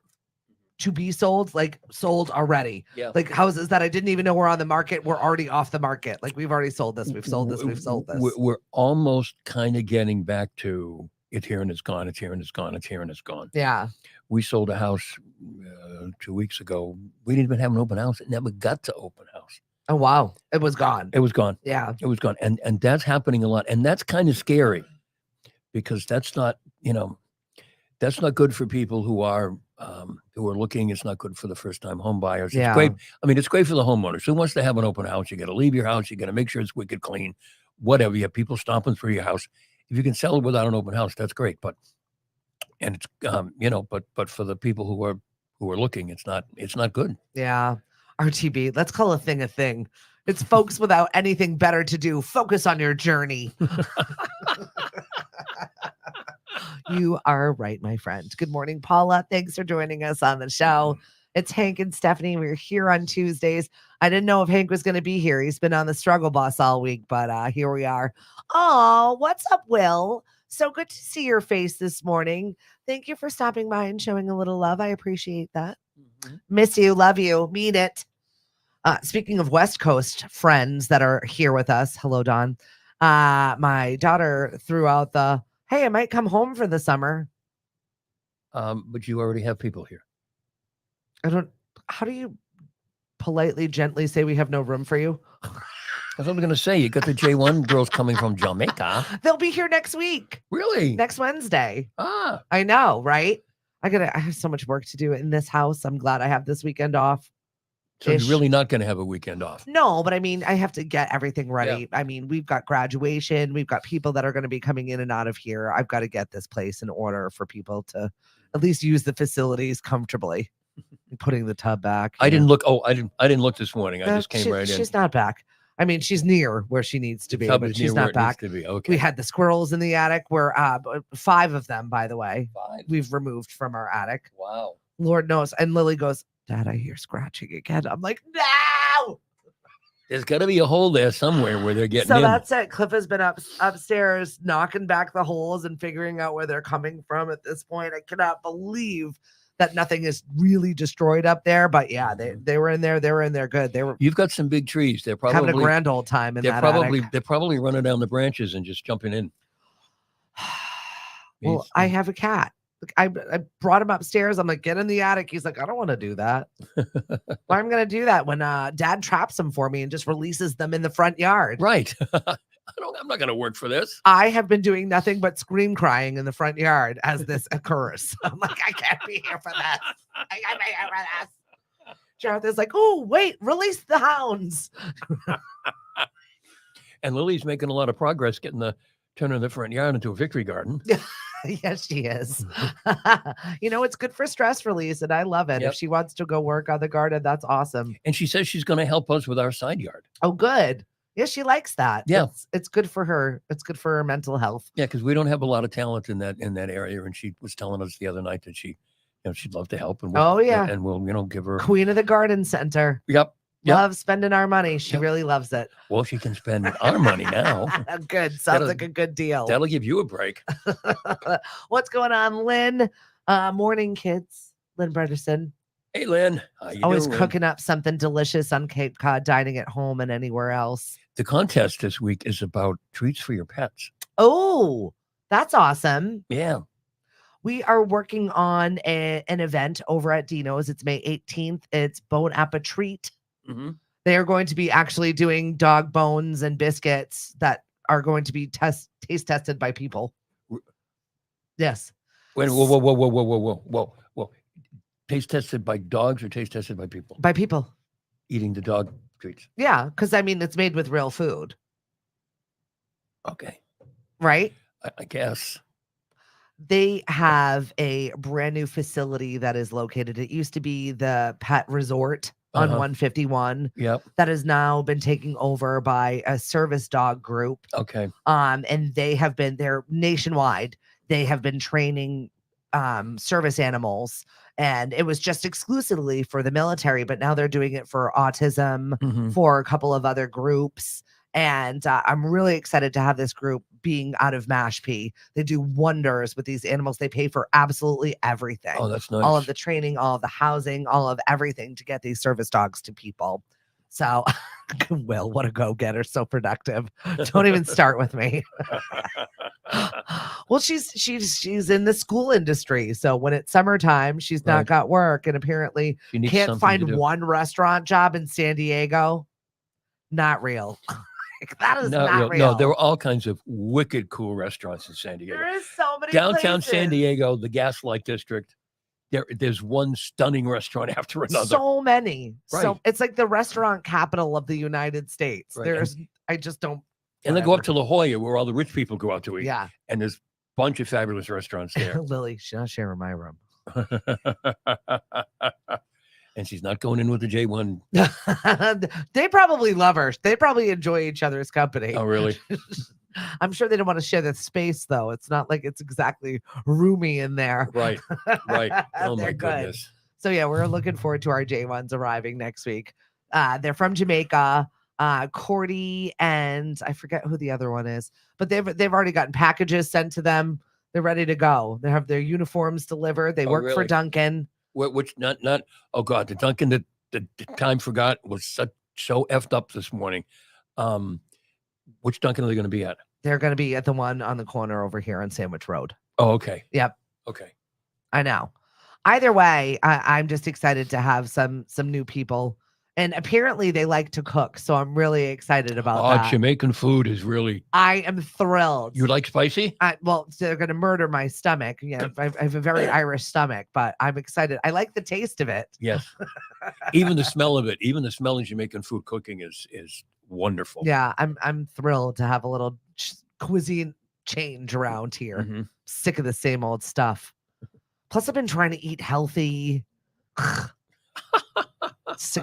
to be sold, like sold already. Yeah. Like houses that I didn't even know were on the market were already off the market. Like we've already sold this, we've sold this, we've sold this. We're almost kind of getting back to it's here and it's gone, it's here and it's gone, it's here and it's gone. Yeah. We sold a house 2 weeks ago. We didn't even have an open house. It never got to open house. Oh, wow. It was gone. It was gone. Yeah. It was gone. And that's happening a lot. And that's kind of scary because that's not good for people who are looking. It's not good for the first time home buyers. Yeah. It's great. I mean, it's great for the homeowners. Who wants to have an open house? You got to leave your house. You got to make sure it's wicked clean, whatever. You have people stomping through your house. If you can sell it without an open house, that's great. But it's but for the people who are looking, it's not good. Yeah. RTB, let's call a thing. It's folks without anything better to do. Focus on your journey. You are right, my friend. Good morning, Paula. Thanks for joining us on the show. It's Hank and Stephanie. We're here on Tuesdays. I didn't know if Hank was going to be here. He's been on the struggle bus all week, but here we are. Oh, what's up, Will? So good to see your face this morning. Thank you for stopping by and showing a little love. I appreciate that. Miss you, love you, mean it. Speaking of West Coast friends that are here with us, hello, Don. My daughter threw out the, hey, I might come home for the summer. But you already have people here. How do you politely, gently say we have no room for you? That's what I'm going to say. You got the J1 girls coming from Jamaica. They'll be here next week. Really? Next Wednesday. Ah. I know, right? I have so much work to do in this house. I'm glad I have this weekend off. So you're really not going to have a weekend off? No, but I mean, I have to get everything ready. Yeah. I mean, we've got graduation. We've got people that are going to be coming in and out of here. I've got to get this place in order for people to at least use the facilities comfortably. Putting the tub back. I didn't look. Oh, I didn't look this morning. I just came right in. She's not back. I mean, she's near where she needs to be, but she's not back. Okay. We had the squirrels in the attic. Where 5 of them, by the way, 5. We've removed from our attic. Wow. Lord knows. And Lily goes, Dad, I hear scratching again. I'm like, no. There's got to be a hole there somewhere where they're getting in. So that's it. Cliff has been upstairs knocking back the holes and figuring out where they're coming from at this point. I cannot believe that nothing is really destroyed up there. But yeah, they were in there. They were in there good. They were. You've got some big trees. They're probably having a grand old time in that attic. They're probably running down the branches and just jumping in. Well, I have a cat. I brought him upstairs. I'm like, get in the attic. He's like, I don't want to do that. Why am I going to do that when Dad traps them for me and just releases them in the front yard? Right. I'm not going to work for this. I have been doing nothing but scream crying in the front yard as this occurs. I'm like, I can't be here for this. I can't be here for this. Jonathan's like, oh, wait, release the hounds. And Lily's making a lot of progress turning the front yard into a victory garden. Yes, she is. It's good for stress release, and I love it. Yep. If she wants to go work on the garden, that's awesome. And she says she's going to help us with our side yard. Oh, good. Yeah, she likes that. Yeah. It's good for her. It's good for her mental health. Yeah, because we don't have a lot of talent in that area. And she was telling us the other night that she'd love to help. And we'll give her Queen of the Garden Center. Yep. Love spending our money. She really loves it. Well, she can spend our money now. Good. Sounds like a good deal. That'll give you a break. What's going on, Lynn? Morning, kids. Lynn Brederson. Hey, Lynn. How you Always doing, cooking up something delicious on Cape Cod, dining at home and anywhere else. The contest this week is about treats for your pets. Oh, that's awesome. Yeah. We are working on an event over at Dino's. It's May 18th. It's Bon Appetit. Mm-hmm. They are going to be actually doing dog bones and biscuits that are going to be taste tested by people. Yes. Wait, whoa. Taste tested by dogs or taste tested by people? By people. Eating the dog treats. Yeah, because it's made with real food. Okay. Right? I guess. They have a brand new facility that is located. It used to be the pet resort on 151. Yep. That has now been taken over by a service dog group. Okay. And they're nationwide. They have been training service animals, and it was just exclusively for the military, but now they're doing it for autism, for a couple of other groups. And I'm really excited to have this group being out of Mashpee. They do wonders with these animals. They pay for absolutely everything. Oh, that's nice. All of the training, all of the housing, all of everything to get these service dogs to people. So, Will, what a go-getter. So productive. Don't even start with me. Well, she's in the school industry. So when it's summertime, she's not got work, and apparently can't find one restaurant job in San Diego. Not real. That is not real. No, there were all kinds of wicked cool restaurants in San Diego. There is so many Downtown places. San Diego, the Gaslight District. There's one stunning restaurant after another. So many. Right. So it's like the restaurant capital of the United States. Right. I just don't. And then go up to La Jolla where all the rich people go out to eat. Yeah. And there's a bunch of fabulous restaurants there. Lily, she's not sharing my room. And she's not going in with the J1. They probably love her. They probably enjoy each other's company. Oh, really? I'm sure they don't want to share the space, though. It's not like it's exactly roomy in there. Right. Oh, my They're good. goodness. So yeah, we're looking forward to our J1s arriving next week. They're from Jamaica. Cordy and I forget who the other one is, but they've already gotten packages sent to them. They're ready to go. They have their uniforms delivered. They Oh, work for really? Duncan. Which not oh god, the Duncan that the time forgot was so effed up this morning. Which Duncan are they going to be at? They're going to be at the one on the corner over here on Sandwich Road. Oh, okay. Yep. Okay. I know. Either way, I'm just excited to have some new people. And apparently they like to cook. So I'm really excited about that. Jamaican food is really. I am thrilled. You like spicy? Well, they're going to murder my stomach. Yeah, I have a very Irish stomach, but I'm excited. I like the taste of it. Yes. Even the smell of it, even the smell of Jamaican food cooking is wonderful. Yeah, I'm thrilled to have a little cuisine change around here. Mm-hmm. Sick of the same old stuff. Plus, I've been trying to eat healthy.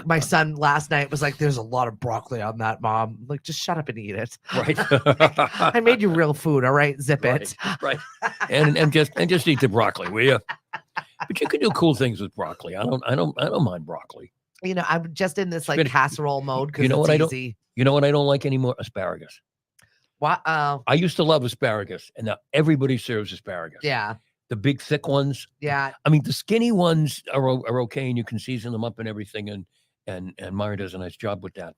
My son last night was like, "There's a lot of broccoli on that, Mom." I'm like, just shut up and eat it. Right. I made you real food. All right, zip it. Right. And just eat the broccoli, will you? But you can do cool things with broccoli. I don't mind broccoli. You know, I'm just in this like casserole mode because easy. You know what I don't like anymore? Asparagus. Wow. I used to love asparagus, and now everybody serves asparagus. Yeah. The big thick ones. Yeah. I mean, the skinny ones are okay, and you can season them up and everything, and Mari does a nice job with that.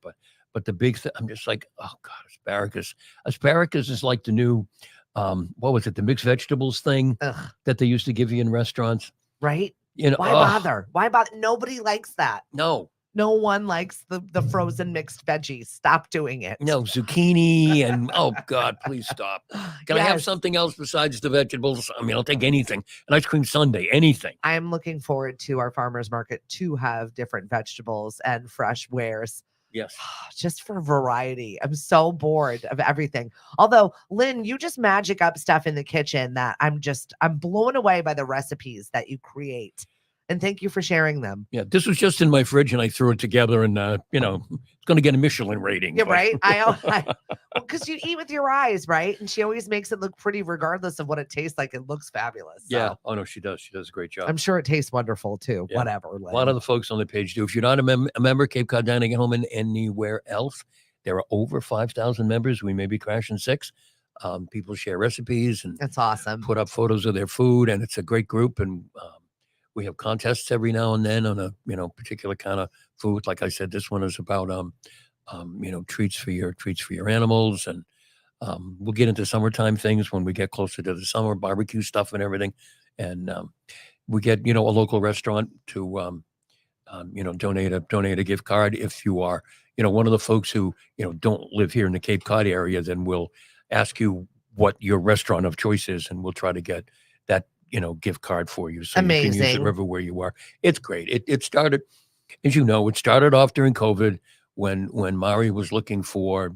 But the big I'm just like, oh God, asparagus. Asparagus is like the new, what was it? The mixed vegetables thing that they used to give you in restaurants. Right. You know, why bother? Why bother? Nobody likes that. No one likes the frozen mixed veggies. Stop doing it. No, zucchini and oh God, please stop. Can I have something else besides the vegetables? I mean, I'll take anything. An ice cream sundae, anything. I am looking forward to our farmers market to have different vegetables and fresh wares. Yes. Just for variety. I'm so bored of everything. Although, Lynn, you just magic up stuff in the kitchen that I'm blown away by the recipes that you create. And thank you for sharing them. Yeah, this was just in my fridge, and I threw it together, and it's going to get a Michelin rating. Yeah, right. Because you eat with your eyes, right? And she always makes it look pretty, regardless of what it tastes like. It looks fabulous. So. Yeah. Oh no, she does. She does a great job. I'm sure it tastes wonderful too. Yeah. Whatever. Lynn. A lot of the folks on the page do. If you're not a member, Cape Cod Dining at Home and anywhere else, there are over 5,000 members. We may be crashing 6. People share recipes and that's awesome. Put up photos of their food, and it's a great group. And we have contests every now and then on a particular kind of food. Like I said, this one is about treats for your animals, and we'll get into summertime things when we get closer to the summer, barbecue stuff and everything. And we get a local restaurant to donate a gift card. If you are one of the folks who don't live here in the Cape Cod area, then we'll ask you what your restaurant of choice is, and we'll try to get that gift card for you. So amazing. You can use it wherever where you are. It's great. It started, as you know, it started off during COVID when Mari was looking for,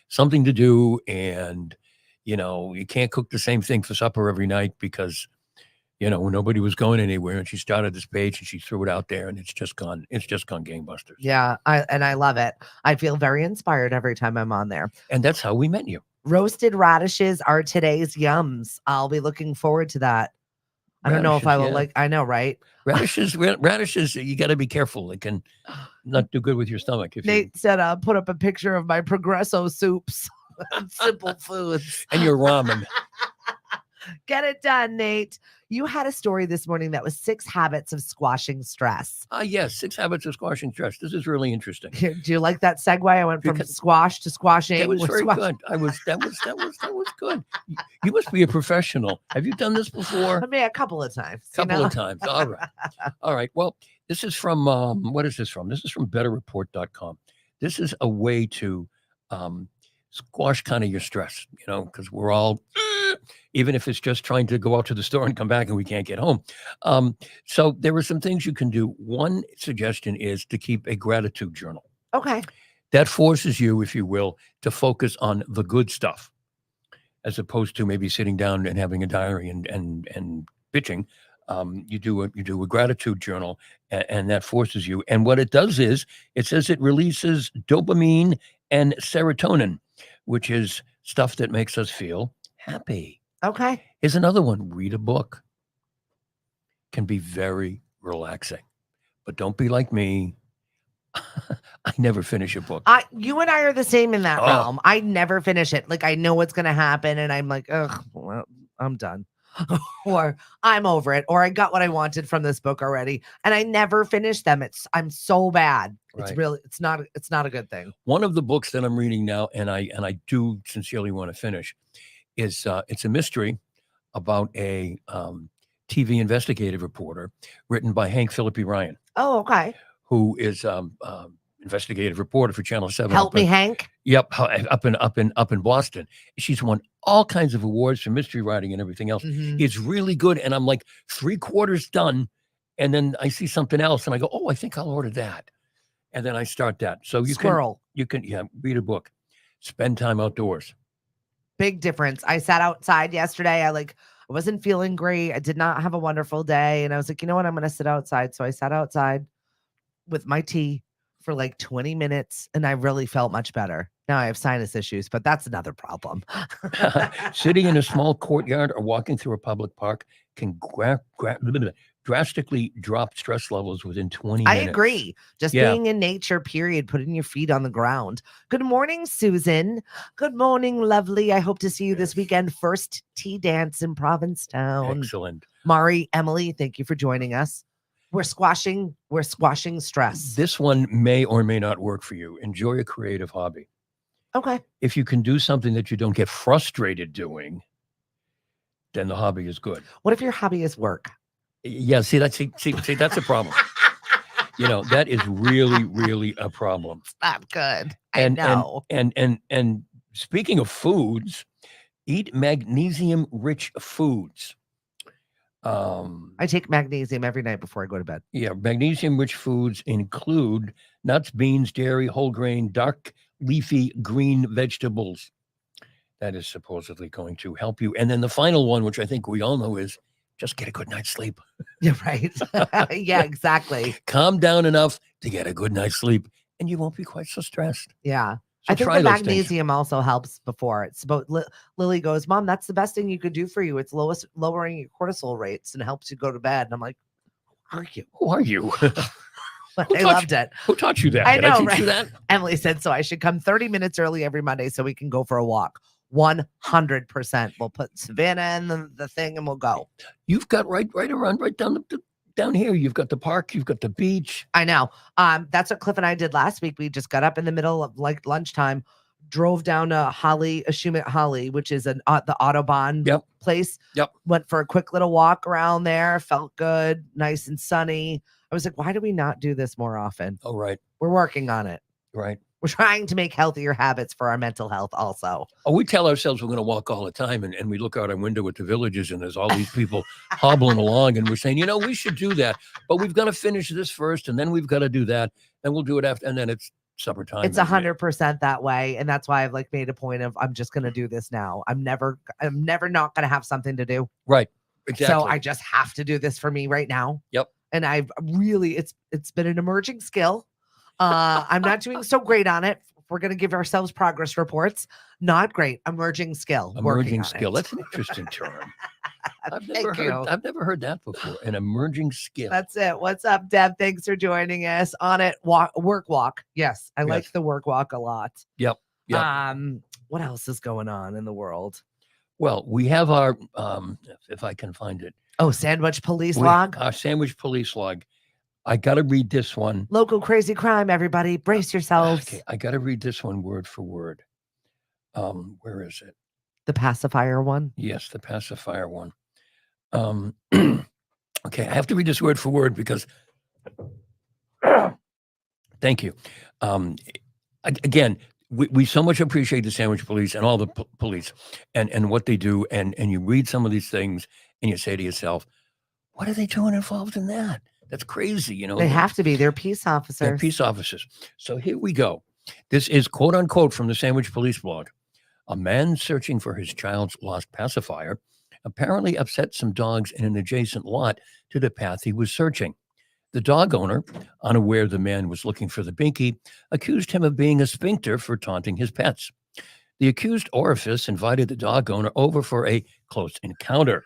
something to do. And, you can't cook the same thing for supper every night because, nobody was going anywhere. And she started this page and she threw it out there, and it's just gone gangbusters. Yeah. I love it. I feel very inspired every time I'm on there. And that's how we met you. Roasted radishes are today's yums. I'll be looking forward to that. I don't know if I will I know, right? Radishes, you got to be careful. It can not do good with your stomach. Nate said, put up a picture of my Progresso soups. Simple foods. And your ramen. Get it done, Nate. You had a story this morning that was 6 habits of squashing stress. Yes, 6 habits of squashing stress. This is really interesting. Do you like that segue? I went from squash to squashing. That was very good. That was good. You must be a professional. Have you done this before? I mean, a couple of times. Of times. All right. All right. Well, this is from what is this from? This is from betterreport.com. This is a way to squash kind of your stress, because we're all, even if it's just trying to go out to the store and come back and we can't get home. So there are some things you can do. One suggestion is to keep a gratitude journal. Okay. That forces you, if you will, to focus on the good stuff, as opposed to maybe sitting down and having a diary and bitching. You do a gratitude journal, and that forces you. And what it does is it says it releases dopamine and serotonin, which is stuff that makes us feel happy. Okay. Here's another one. Read a book. Can be very relaxing. but don't be like me. I never finish a book. You and I are the same in that Oh. realm. I never finish it. Like I know what's gonna happen, and I'm like, ugh, well, I'm done. Or I'm over it, or I got what I wanted from this book already, and I never finish them. I'm so bad. It's Right. really it's not a good thing. One of the books that I'm reading now, and I do sincerely want to finish, is it's a mystery about a TV investigative reporter written by Hank Phillippe Ryan, Oh, okay. who is investigative reporter for Channel 7. Help me, Hank. Yep, up in Boston. She's won all kinds of awards for mystery writing and everything else. Mhm. It's really good, and I'm like 3/4 done, and then I see something else, and I go, "Oh, I think I'll order that," and then I start that. So Squirrel. you can read a book, spend time outdoors. Big difference. I sat outside yesterday. I wasn't feeling great. I did not have a wonderful day, and I was like, you know what? I'm gonna sit outside. So I sat outside with my tea for like 20 minutes, and I really felt much better. Now I have sinus issues, but that's another problem. Sitting in a small courtyard or walking through a public park can drastically drop stress levels within 20 I minutes. agree. Just Yeah. being in nature, period, putting your feet on the ground. Good morning, Susan. Good morning, lovely. I hope to see you this weekend. First tea dance in Provincetown. Excellent. Mari, Emily, thank you for joining us. We're squashing stress. This one may or may not work for you. Enjoy a creative hobby. Okay. If you can do something that you don't get frustrated doing, then the hobby is good. What if your hobby is work? Yeah, see that's a problem. That is really, really a problem. It's not good. And I know. and speaking of foods, eat magnesium-rich foods. I take magnesium every night before I go to bed. Yeah, magnesium-rich foods include nuts, beans, dairy, whole grain, dark leafy green vegetables. That is supposedly going to help you. And then the final one, which I think we all know, is just get a good night's sleep. Yeah, right. Yeah, exactly. Calm down enough to get a good night's sleep, and you won't be quite so stressed. Yeah. So I think try the those things. magnesium also helps before. It's about Lily goes, Mom, that's the best thing you could do for you. It's lowering your cortisol rates and helps you go to bed. And I'm like, who are you? Who are you? But Who I taught loved it. Who taught you that? I Did I know, teach you right? that? Emily said so. I should come 30 minutes early every Monday so we can go for a walk. 100%. We'll put Savannah in the thing and we'll go. You've got right down here. You've got the park. You've got the beach. I know. That's what Cliff and I did last week. We just got up in the middle of like lunchtime, drove down to Ashumet Holly, which is the Autobahn place. Yep. Went for a quick little walk around there. Felt good, nice and sunny. I was like, why do we not do this more often? Oh, right. We're working on it. Right. We're trying to make healthier habits for our mental health also. Oh, we tell ourselves we're going to walk all the time, and we look out our window at the villages, and there's all these people hobbling along, and we're saying, we should do that, but we've got to finish this first, and then we've got to do that, and we'll do it after, and then it's supper time. It's 100% that way, and that's why I've made a point of I'm just going to do this now. I'm never not going to have something to do. Right. Exactly. So I just have to do this for me right now. Yep. And I've really it's been an emerging skill. I'm not doing so great on it. We're going to give ourselves progress reports. Not great. Emerging skill. Emerging skill. That's an interesting term. I've never heard that before. An emerging skill. That's it. What's up, Deb? Thanks for joining us on it. Work walk. Yes, I like the work walk a lot. Yep. What else is going on in the world? Well, we have our if I can find it. Oh, sandwich police log. Our sandwich police log. I got to read this one. Local crazy crime, everybody. Brace yourselves. Okay, I got to read this one word for word. Where is it? The pacifier one? Yes, the pacifier one. Okay, I have to read this word for word because thank you. Again, we so much appreciate the sandwich police and all the police and what they do. And you read some of these things and you say to yourself, what are they doing involved in that? That's crazy, They have to be. They're peace officers. They're peace officers. So here we go. This is quote unquote from the Sandwich Police blog. A man searching for his child's lost pacifier apparently upset some dogs in an adjacent lot to the path he was searching. The dog owner, unaware the man was looking for the binky, accused him of being a sphincter for taunting his pets. The accused orifice invited the dog owner over for a close encounter.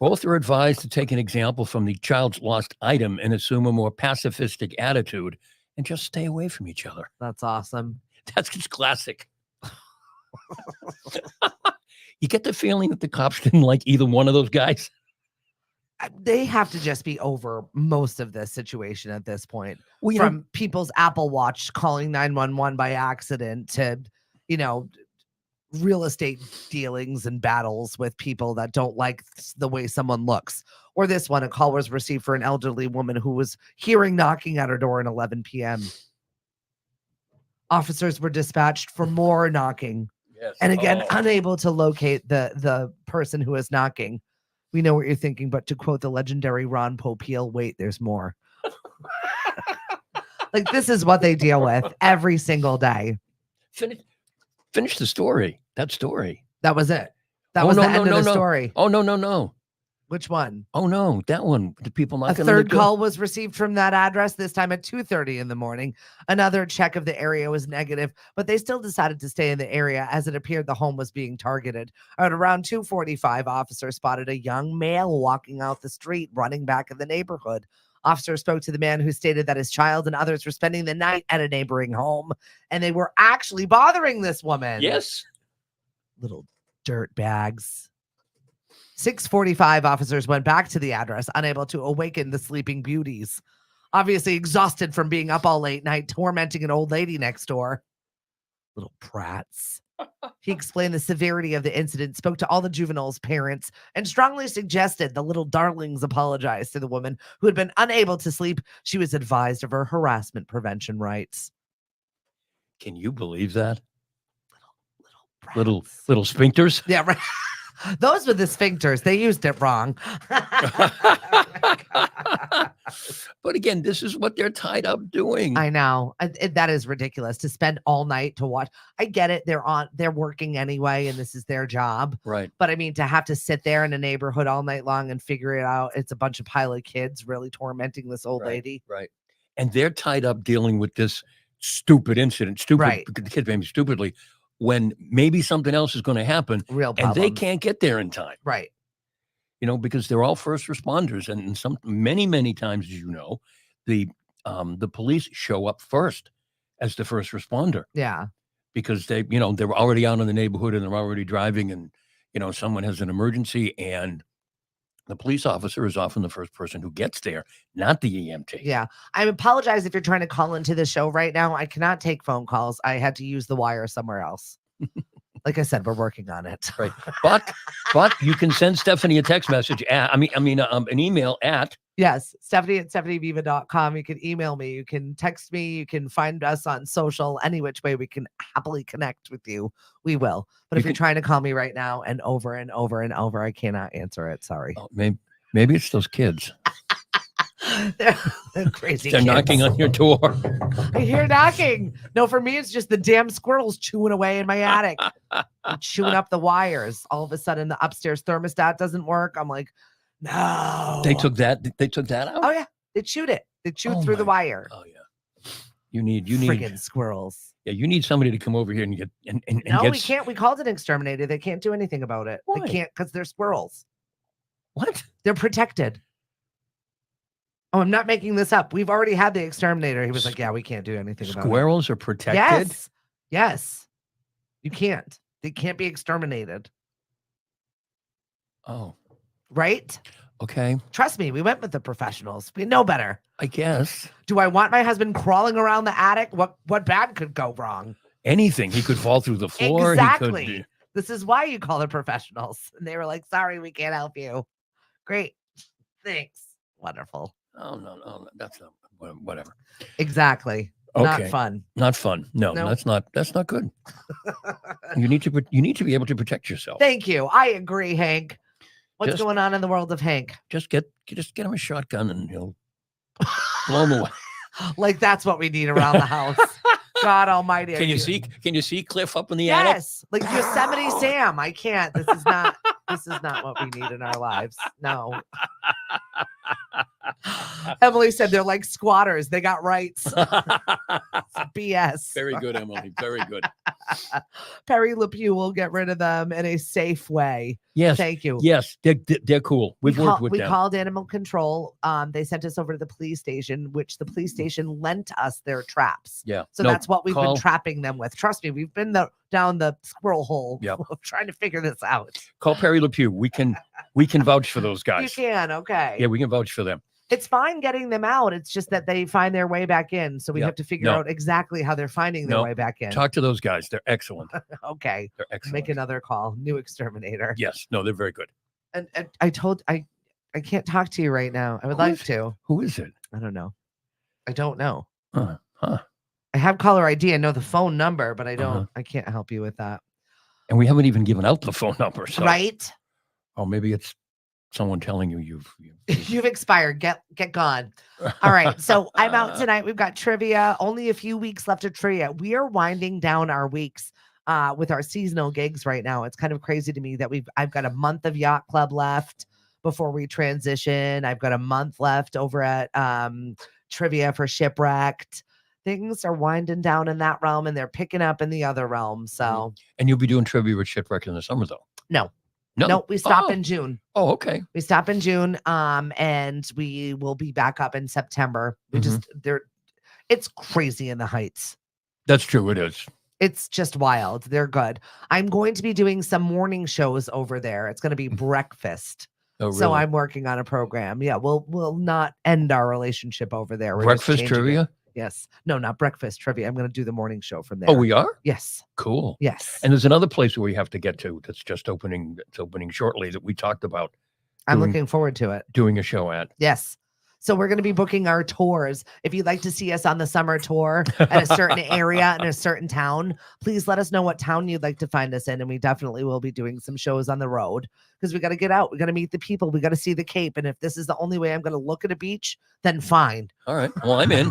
Both are advised to take an example from the child's lost item and assume a more pacifistic attitude and just stay away from each other. That's awesome. That's just classic. You get the feeling that the cops didn't like either one of those guys. They have to just be over most of this situation at this point. Well, From people's Apple Watch calling 911 by accident to, real estate dealings and battles with people that don't like the way someone looks. Or this one, a call was received for an elderly woman who was hearing knocking at her door at 11 p.m. Officers were dispatched for more knocking. Yes. And again, unable to locate the person who is knocking. We know what you're thinking, but to quote the legendary Ron Popeil, wait, there's more. Like, this is what they deal with every single day. Finish the story. That story. That was it. That was the end of the story. Oh, no. Which one? Oh, no. That one. The people knocking A on the third door. call was received from that address, this time at 2:30 in the morning. Another check of the area was negative, but they still decided to stay in the area as it appeared the home was being targeted. At around 2:45, officers spotted a young male walking out the street, running back in the neighborhood. Officers spoke to the man who stated that his child and others were spending the night at a neighboring home, and they were actually bothering this woman. Yes. Little dirt bags. 6:45, officers went back to the address, unable to awaken the sleeping beauties. Obviously exhausted from being up all late night, tormenting an old lady next door. Little brats. He explained the severity of the incident, spoke to all the juveniles' parents, and strongly suggested the little darlings apologize to the woman who had been unable to sleep. She was advised of her harassment prevention rights. Can you believe that? Little Little sphincters. Yeah, right. Those were the sphincters. They used it wrong. But again, this is what they're tied up doing. I know. That is ridiculous to spend all night to watch. I get it. They're working anyway, and this is their job. Right. But I mean, to have to sit there in a neighborhood all night long and figure it out, it's a bunch of pile of kids really tormenting this old lady. Right. And they're tied up dealing with this stupid incident. Right. The kid maybe stupidly, when maybe something else is going to happen. Real and they problems. can't get there in time. Right. Because they're all first responders, and many times, as you know, the police show up first as the first responder. Yeah. Because they're already out in the neighborhood and they're already driving, and someone has an emergency, and the police officer is often the first person who gets there, not the EMT. Yeah. I apologize if you're trying to call into the show right now. I cannot take phone calls. I had to use the wire somewhere else. Like I said, we're working on it. Right. But you can send Stephanie a text message an email at. Yes, Stephanie@stephanieviva.com. You can email me. You can text me. You can find us on social. Any which way we can happily connect with you, we will. But if you're trying to call me right now and over and over and over, I cannot answer it. Sorry. Oh, maybe it's those kids. They're crazy. They're kids. knocking on your door. I hear knocking. No, for me, it's just the damn squirrels chewing away in my attic. I'm chewing up the wires. All of a sudden, the upstairs thermostat doesn't work. I'm like, no. They took that out? Oh, yeah. They chewed it. They chewed through the wire. Oh, yeah. You need friggin' squirrels. Yeah, you need somebody to come over here and get and No, get we can't. We called an exterminator. They can't do anything about it. Why? They can't because they're squirrels. What? They're protected. Oh, I'm not making this up. We've already had the exterminator. He was like, yeah, we can't do anything about it. Squirrels are protected? Yes. You can't. They can't be exterminated. Oh. Right? Okay. Trust me, we went with the professionals. We know better. I guess. Do I want my husband crawling around the attic? What bad could go wrong? Anything. He could fall through the floor. Exactly. He could, This is why you call the professionals. And they were like, sorry, we can't help you. Great. Thanks. Wonderful. Oh, no. That's not whatever. Exactly. Okay. Not fun. Not fun. No, Nope. that's not good. You need to be able to protect yourself. Thank you. I agree, Hank. What's going on in the world of Hank? Just get him a shotgun and he'll blow him away. Like that's what we need around the house. God Almighty. Can you see Cliff up in the attic? Yes, like Yosemite Sam. I can't. This is not what we need in our lives. No. Emily said they're like squatters. They got rights. It's BS. Very good, Emily. Very good. Perry LePew will get rid of them in a safe way. Yes. Thank you. Yes. They're cool. We've worked with We them. called animal control. They sent us over to the police station, which the police station lent us their traps. Yeah. So that's what we've been trapping them with. Trust me, we've been down the squirrel hole trying to figure this out. Call Perry LePew. We can vouch for those guys. You can, okay. Yeah, we can vouch for them. It's fine getting them out. It's just that they find their way back in. So we have to figure out exactly how they're finding their way back in. Talk to those guys. They're excellent. Okay. They're excellent. Make another call. New exterminator. Yes. No, they're very good. And I can't talk to you right now. I would like to. Who is it? I don't know. I don't know. Huh. I have caller ID. I know the phone number, but I don't. I can't help you with that. And we haven't even given out the phone number. So. Right? Oh, maybe it's someone telling you you've expired. Get gone. All right. So I'm out tonight. We've got trivia. Only a few weeks left of trivia. We are winding down our weeks with our seasonal gigs right now. It's kind of crazy to me that I've got a month of Yacht Club left before we transition. I've got a month left over at trivia for Shipwrecked. Things are winding down in that realm and they're picking up in the other realm. So And you'll be doing trivia with Shipwrecked in the summer though? No, we stop in June. Oh, okay. We stop in June, and we will be back up in September. It's crazy in the Heights. That's true. It is. It's just wild. They're good. I'm going to be doing some morning shows over there. It's going to be breakfast. Oh, really? So I'm working on a program. Yeah, we'll not end our relationship over there. We're breakfast trivia? Yes. No, not breakfast trivia. I'm going to do the morning show from there. Oh, we are? Yes. Cool. Yes. And there's another place where we have to get to that's just opening. It's opening shortly that we talked about. I'm looking forward to it. Doing a show at. Yes. So we're going to be booking our tours. If you'd like to see us on the summer tour at a certain area in a certain town, please let us know what town you'd like to find us in. And we definitely will be doing some shows on the road because we got to get out. We got to meet the people. We got to see the Cape. And if this is the only way I'm going to look at a beach, then fine. All right. Well, I'm in.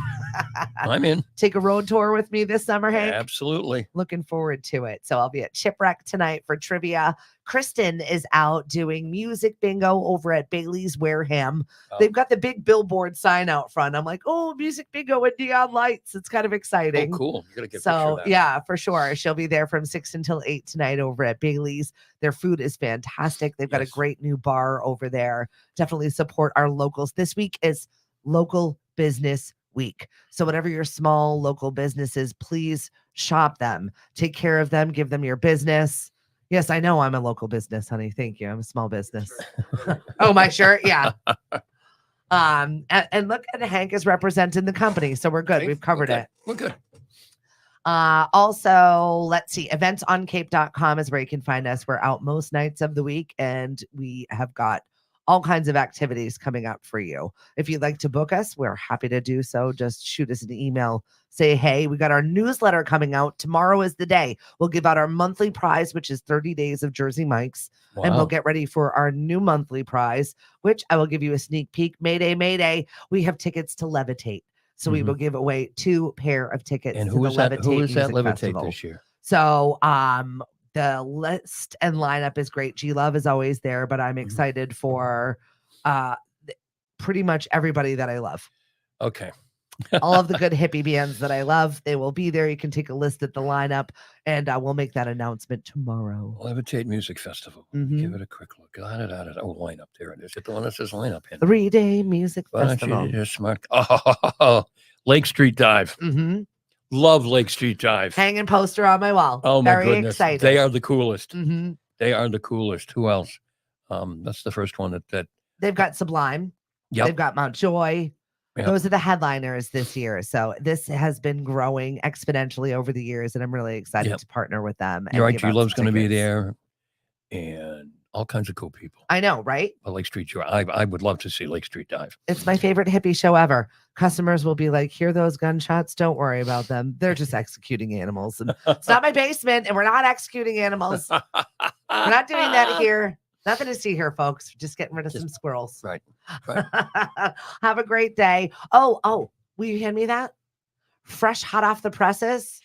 I'm in. Take a road tour with me this summer, Hank? Absolutely. Looking forward to it. So I'll be at Shipwreck tonight for trivia. Kristen is out doing music bingo over at Bailey's Wareham. Oh. They've got the big billboard sign out front. I'm like, oh, music bingo with neon lights. It's kind of exciting. Oh, cool. You gotta get a picture of that. Yeah, for sure. She'll be there from 6 until 8 tonight over at Bailey's. Their food is fantastic. They've got a great new bar over there. Definitely support our locals. This week is Local Business Week. So whatever your small local businesses, please shop them. Take care of them. Give them your business. Yes, I know I'm a local business, honey. Thank you. I'm a small business. Oh, my shirt. Yeah. And look at Hank is representing the company. So we're good. Okay. We've covered it. We're good. Also, let's see. Eventsoncape.com is where you can find us. We're out most nights of the week, and we have got all kinds of activities coming up for you. If you'd like to book us, we're happy to do so. Just shoot us an email. Say, hey, we got our newsletter coming out. Tomorrow is the day. We'll give out our monthly prize, which is 30 days of Jersey Mike's. Wow. And we'll get ready for our new monthly prize, which I will give you a sneak peek. Mayday, Mayday. We have tickets to Levitate. So we will give away 2 pair of tickets. And who is that Levitate Festival. This year? So the list and lineup is great. G Love is always there, but I'm excited for pretty much everybody that I love. Okay. All of the good hippie bands that I love, they will be there. You can take a list at the lineup, and we'll make that announcement tomorrow. Levitate Music Festival. Give it a quick look. Oh, lineup. There it is. It's the one that says lineup. 3-day music festival. You're smart. Oh, Lake Street Dive. Love Lake Street Dive. Hanging poster on my wall. Oh, my Very goodness. Excited. They are the coolest. They are the coolest. Who else? That's the first one that they've got Sublime. Yep. They've got Mount Joy. Yep. Those are the headliners this year. So this has been growing exponentially over the years, and I'm really excited to partner with them. You're right. G Love's going to be there, and all kinds of cool people. I know, right? Lake Street Dive. I would love to see Lake Street Dive. It's my favorite hippie show ever. Customers will be like, hear those gunshots? Don't worry about them. They're just executing animals. And it's not my basement, and we're not executing animals. We're not doing that here. Nothing to see here, folks. Just getting rid of some squirrels. Right. Have a great day. Oh, will you hand me that? Fresh, hot off the presses.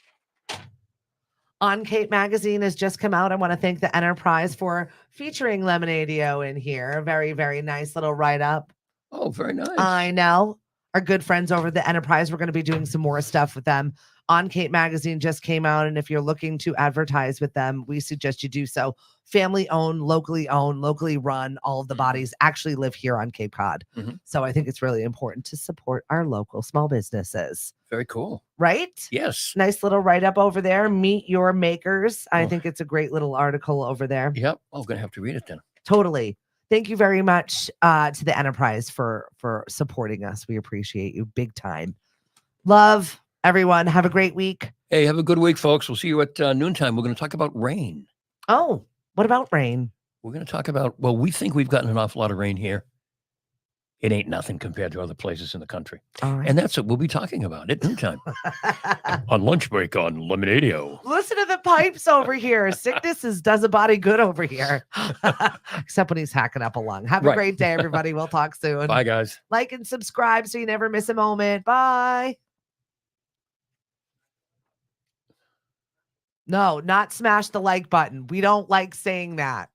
On Cape Magazine has just come out. I want to thank the Enterprise for featuring Lemonadio in here. A very, very nice little write-up. Oh, very nice. I know. Our good friends over at the Enterprise, we're going to be doing some more stuff with them On Cape Magazine just came out. And if you're looking to advertise with them, we suggest you do so. Family owned, locally run. All of the bodies actually live here on Cape Cod. Mhm. So I think it's really important to support our local small businesses, Very cool. right? Yes. Nice little write up over there. Meet your makers. I Oh. think it's a great little article over there. Yep. Oh, I'm going to have to read it then. Totally. Thank you very much to the Enterprise for supporting us. We appreciate you big time. Love everyone. Have a great week. Hey, have a good week, folks. We'll see you at noontime. We're going to talk about rain. Oh, what about rain? We're going to talk about, well, we think we've gotten an awful lot of rain here. It ain't nothing compared to other places in the country. All right. And that's what we'll be talking about at noontime. On lunch break on Lemonadio. Listen to the pipes over here. Sickness does a body good over here. Except when he's hacking up a lung. Have a Right. great day, everybody. We'll talk soon. Bye, guys. Like and subscribe so you never miss a moment. Bye. No, not smash the like button. We don't like saying that.